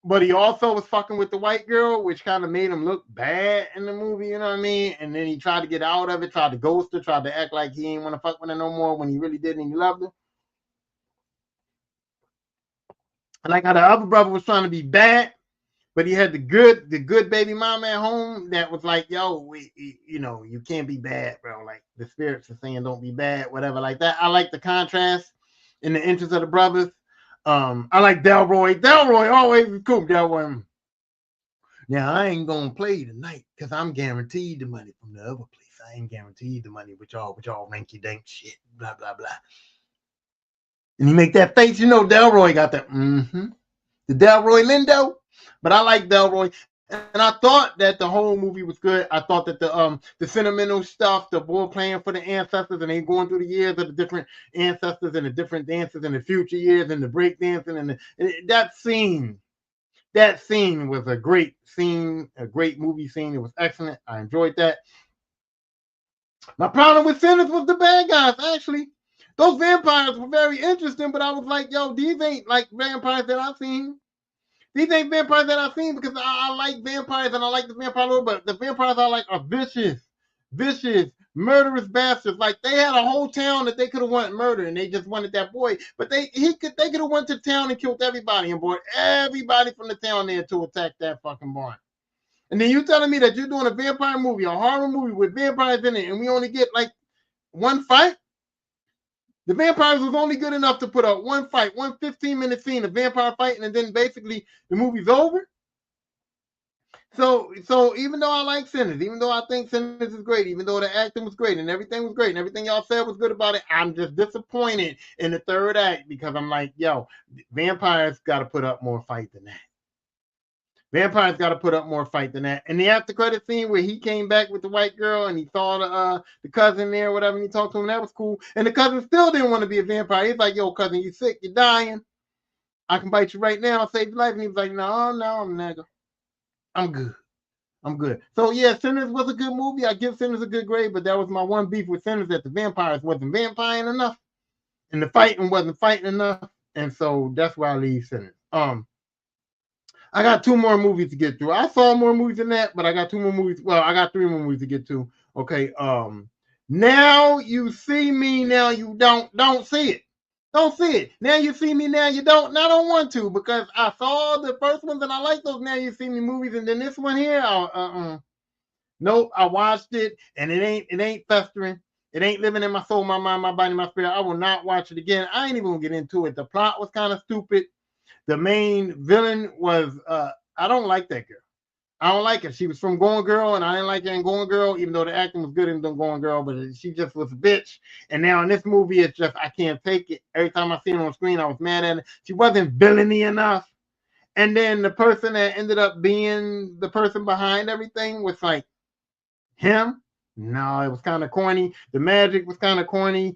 but he also was fucking with the white girl, which kind of made him look bad in the movie, you know what I mean? And then he tried to get out of it, tried to ghost her, tried to act like he ain't want to fuck with her no more when he really did and he loved her. I like how the other brother was trying to be bad, but he had the good baby mama at home that was like, yo, you can't be bad, bro. Like the spirits are saying don't be bad, whatever, like that. I like the contrast in the interest of the brothers. I like Delroy. Delroy always is cool. Delroy. Now I ain't gonna play tonight because I'm guaranteed the money from the other place. I ain't guaranteed the money with y'all ranky dank shit. Blah blah blah. And he make that face, Delroy got that. The Delroy Lindo. But I like Delroy. And I thought that the whole movie was good. I thought that the sentimental stuff, the boy playing for the ancestors, and they going through the years of the different ancestors and the different dances in the future years and the break dancing and that scene was a great scene, a great movie scene. It was excellent. I enjoyed that. My problem with Sinners was the bad guys. Actually, those vampires were very interesting, but I was like, yo, these ain't like vampires that I've seen. These ain't vampires that I've seen because I like vampires and I like the vampire lore, but the vampires I like are vicious, murderous bastards. Like they had a whole town that they could have wanted murder and they just wanted that boy. But they could have went to town and killed everybody and brought everybody from the town there to attack that fucking barn. And then you telling me that you're doing a vampire movie, a horror movie with vampires in it, and we only get like one fight? The vampires was only good enough to put up one fight, 1 15-minute scene of vampire fighting, and then basically the movie's over. So even though I like Sinners, even though I think Sinners is great, even though the acting was great and everything was great and everything y'all said was good about it, I'm just disappointed in the third act because I'm like, yo, vampires got to put up more fight than that. Vampires got to put up more fight than that. And the after credit scene where he came back with the white girl and he saw the cousin there, whatever, and he talked to him, that was cool. And the cousin still didn't want to be a vampire. He's like, yo, cousin, you sick, you're dying. I can bite you right now, I'll save your life. And he was like, no, I'm nigga. I'm good. I'm good. So yeah, Sinners was a good movie. I give Sinners a good grade, but that was my one beef with Sinners, that the vampires wasn't vampiring enough and the fighting wasn't fighting enough. And so that's why I leave Sinners. I got 2 more movies to get through. I saw more movies than that, but I got 2 more movies. Well, I got 3 more movies to get to. Okay. Now you see me, now you don't see it. Don't see it. Now you see me, now you don't. Now I don't want to, because I saw the first ones and I like those Now You See Me movies, and then this one here, nope, I watched it and it ain't festering. It ain't living in my soul, my mind, my body, my spirit. I will not watch it again. I ain't even gonna get into it. The plot was kind of stupid. The main villain was I don't like that girl. I don't like her. She was from Gone Girl, and I didn't like her in Gone Girl, even though the acting was good in Gone Girl, but she just was a bitch. And now in this movie, it's just, I can't take it. Every time I see her on screen, I was mad at her. She wasn't villainy enough. And then the person that ended up being the person behind everything was like him. No, it was kind of corny. The magic was kind of corny.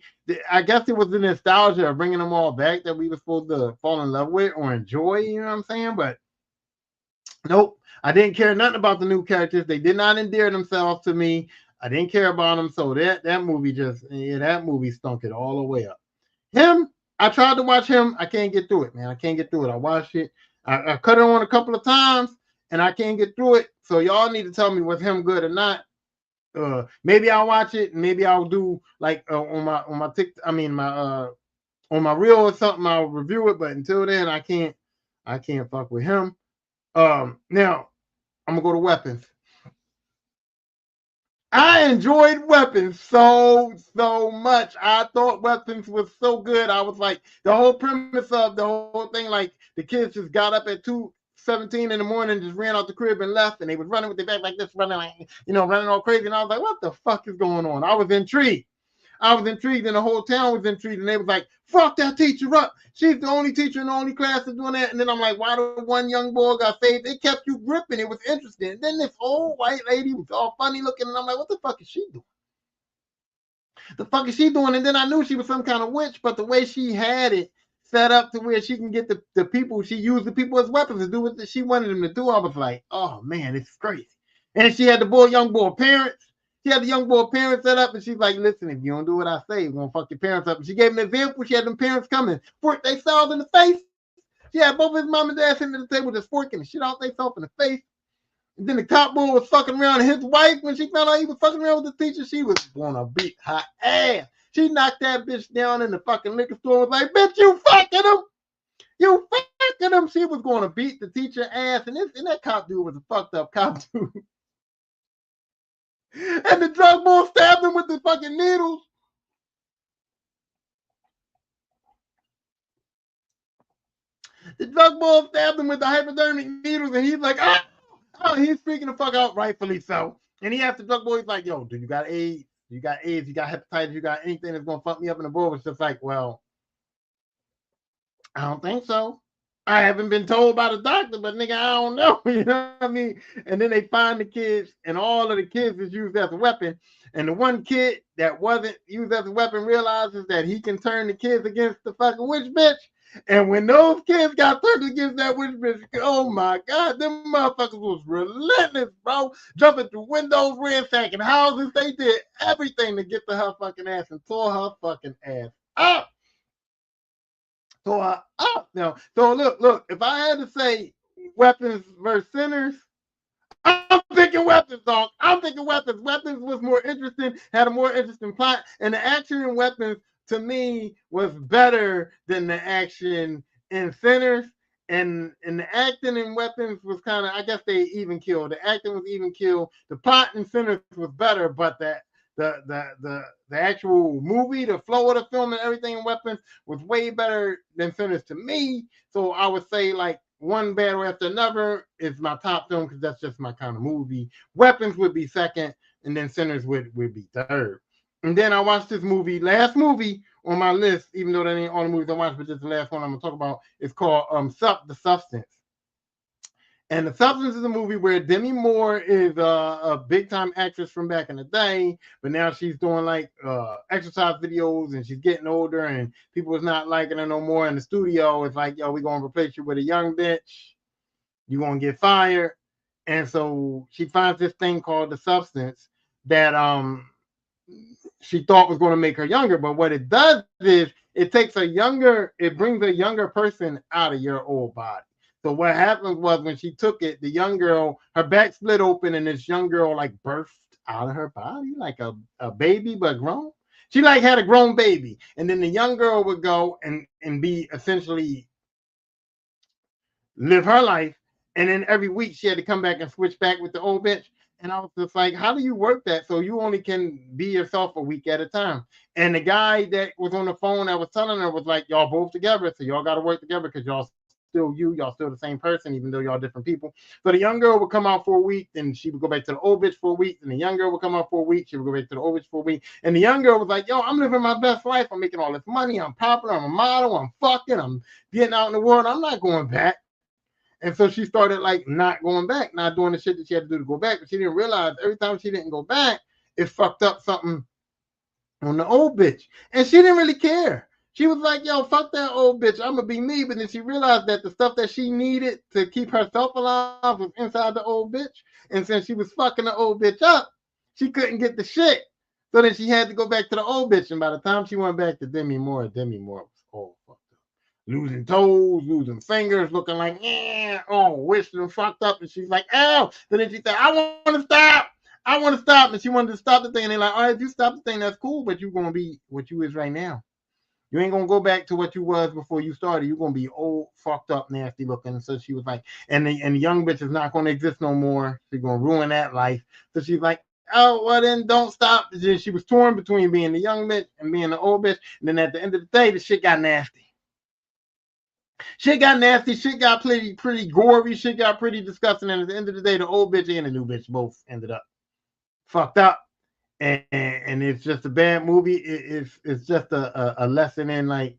I guess it was the nostalgia of bringing them all back that we were supposed to fall in love with or enjoy, you know what I'm saying? But nope, I didn't care nothing about the new characters. They did not endear themselves to me. I didn't care about them. So that movie just, yeah, that movie stunk it all the way up. Him, I tried to watch him. I can't get through it, man. I can't get through it. I watched it. I cut it on a couple of times and I can't get through it. So y'all need to tell me was him good or not. Maybe I'll watch it. Maybe I'll do like on my TikTok, on my reel or something. I'll review it. But until then, I can't fuck with him. Now I'm gonna go to Weapons. I enjoyed Weapons so much. I thought Weapons was so good. I was like, the whole premise of the whole thing, like the kids just got up at 2:17 in the morning, just ran out the crib and left, and they was running with their back like this, running like, running all crazy. And I was like, what the fuck is going on? I was intrigued. And the whole town was intrigued, and they was like, fuck that teacher up. She's the only teacher in the only class that's doing that. And then I'm like, why the one young boy got saved? It kept you gripping. It was interesting. And then this old white lady was all funny looking, and I'm like, what the fuck is she doing? And then I knew she was some kind of witch, but the way she had it set up to where she can get the people, she used the people as weapons to do what she wanted them to do. I was like, oh man, this is crazy. And she had the young boy parents. She had the young boy parents set up, and she's like, listen, if you don't do what I say, you're going to fuck your parents up. And she gave him an example. She had them parents coming, fork they self in the face. She had both his mom and dad sitting at the table just forking the shit out they self in the face. And then the cop boy was fucking around his wife. When she found out he was fucking around with the teacher, she was going to beat her ass. She knocked that bitch down in the fucking liquor store and was like, bitch, you fucking him. You fucking him. She was going to beat the teacher ass. And that cop dude was a fucked up cop dude. And the drug boy stabbed him with the fucking needles. The drug boy stabbed him with the hypodermic needles, and he's like, oh, he's freaking the fuck out, rightfully so. And he asked the drug boy, he's like, yo, do you got AIDS? You got AIDS, you got hepatitis, you got anything that's gonna fuck me up in the boy? It's just like, well, I don't think so. I haven't been told by the doctor, but nigga, I don't know. You know what I mean? And then they find the kids, and all of the kids is used as a weapon. And the one kid that wasn't used as a weapon realizes that he can turn the kids against the fucking witch bitch. And when those kids got turned against that witch bitch, oh my God, them motherfuckers was relentless, bro. Jumping through windows, ransacking houses. They did everything to get to her fucking ass and tore her fucking ass up. Now, so look, if I had to say Weapons versus Sinners, I'm picking Weapons, dog. I'm picking Weapons. Weapons was more interesting, had a more interesting plot, and the action in Weapons to me was better than the action in Sinners. And the acting in Weapons was kind of, I guess they even killed. The acting was even killed. The plot in Sinners was better, but the actual movie, the flow of the film and everything in Weapons was way better than Sinners to me. So I would say like one battle after another is my top film because that's just my kind of movie. Weapons would be second, and then Sinners would be third. And then I watched this last movie on my list, even though that ain't all the movies I watched, but just the last one I'm gonna talk about. It's called The Substance. And The Substance is a movie where Demi Moore is a big time actress from back in the day, but now she's doing like exercise videos and she's getting older and people is not liking her no more in the studio. It's like, yo, we're gonna replace you with a young bitch. You're gonna get fired. And so she finds this thing called the substance that she thought was going to make her younger. But what it does is it brings a younger person out of your old body. So what happened was when she took it, the young girl, her back split open, and this young girl like birthed out of her body like a baby, but grown. She like had a grown baby, and then the young girl would go and be essentially live her life, and then every week she had to come back and switch back with the old bitch. And I was just like, how do you work that so you only can be yourself a week at a time? And the guy that was on the phone that was telling her was like, y'all both together, so y'all got to work together because y'all still y'all still the same person, even though y'all different people. So the young girl would come out for a week, then she would go back to the old bitch for a week, and the young girl would come out for a week, she would go back to the old bitch for a week. And the young girl was like, yo, I'm living my best life. I'm making all this money. I'm popular. I'm a model. I'm fucking. I'm getting out in the world. I'm not going back. And so she started like not going back, not doing the shit that she had to do to go back. But she didn't realize every time she didn't go back, it fucked up something on the old bitch. And she didn't really care. She was like, yo, fuck that old bitch. I'm going to be me. But then she realized that the stuff that she needed to keep herself alive was inside the old bitch. And since she was fucking the old bitch up, she couldn't get the shit. So then she had to go back to the old bitch. And by the time she went back to Demi Moore was old fucked up. Losing toes, losing fingers, looking like, wished and fucked up. And she's like, ow. So then she said, I want to stop. I want to stop. And she wanted to stop the thing. And they're like, all right, if you stop the thing, that's cool, but you're going to be what you is right now. You ain't gonna go back to what you was before you started. You're gonna be old, fucked up, nasty looking. So she was like, and the young bitch is not gonna exist no more. She's gonna ruin that life. So she's like, oh well, then don't stop. She was torn between being the young bitch and being the old bitch. And then at the end of the day, the shit got nasty. Shit got nasty. Shit got pretty gory. Shit got pretty disgusting. And at the end of the day, the old bitch and the new bitch both ended up fucked up. And it's just a bad movie. It's just a lesson in like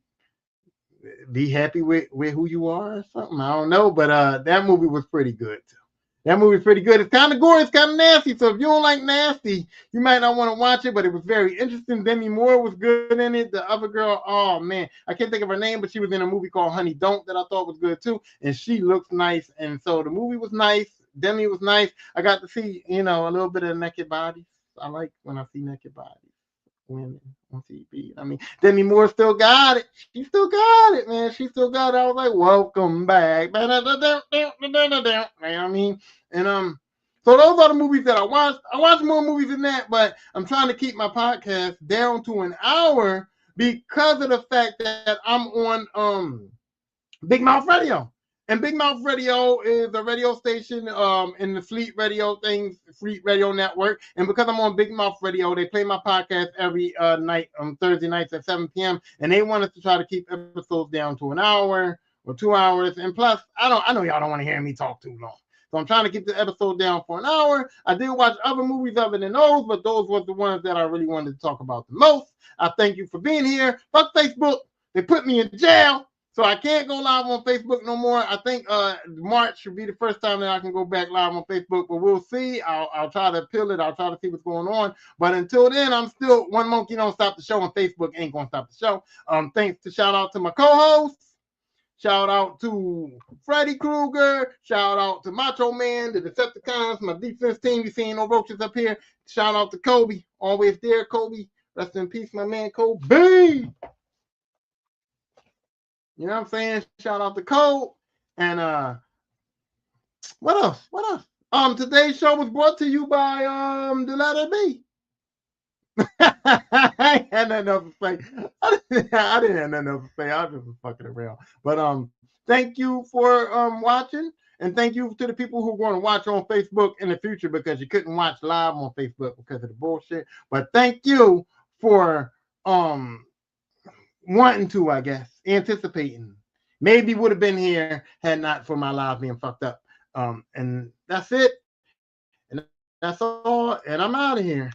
be happy with who you are or something. I don't know, but that movie was pretty good too. That movie's pretty good. It's kind of gory, it's kind of nasty. So if you don't like nasty, you might not want to watch it. But it was very interesting. Demi Moore was good in it. The other girl, oh man, I can't think of her name, but she was in a movie called Honey Don't that I thought was good too. And she looks nice. And so the movie was nice. Demi was nice. I got to see, a little bit of naked bodies. I like when I see naked bodies. Women on TV. I mean, Demi Moore still got it. She still got it, man. She still got it. I was like, welcome back. You know what I mean? And so those are the movies that I watched. I watched more movies than that, but I'm trying to keep my podcast down to an hour because of the fact that I'm on Big Mouth Radio. And Big Mouth Radio is a radio station in the Fleet Radio Fleet Radio Network. And because I'm on Big Mouth Radio, they play my podcast every night on Thursday nights at 7 p.m. And they want us to try to keep episodes down to an hour or 2 hours. And plus, I know y'all don't want to hear me talk too long. So I'm trying to keep the episode down for an hour. I did watch other movies other than those, but those were the ones that I really wanted to talk about the most. I thank you for being here. Fuck Facebook. They put me in jail. So I can't go live on Facebook no more. I think March should be the first time that I can go back live on Facebook, but we'll see. I'll try to appeal it. I'll try to see what's going on. But until then, I'm still One Monkey Don't Stop the Show, and Facebook ain't gonna stop the show. Thanks to shout out to my co-hosts. Shout out to Freddy Krueger. Shout out to Macho Man, the Decepticons, my defense team. You seeing no roaches up here. Shout out to Kobe. Always there, Kobe. Rest in peace, my man, Kobe. You know what I'm saying? Shout out to Cole. And what else? Today's show was brought to you by the letter B. I had nothing else to say. I didn't have nothing else to say. I just was fucking around. But thank you for watching. And thank you to the people who are going to watch on Facebook in the future because you couldn't watch live on Facebook because of the bullshit. But thank you for wanting to, I guess, anticipating. Maybe would have been here had not for my live being fucked up. And that's it. And that's all. And I'm out of here.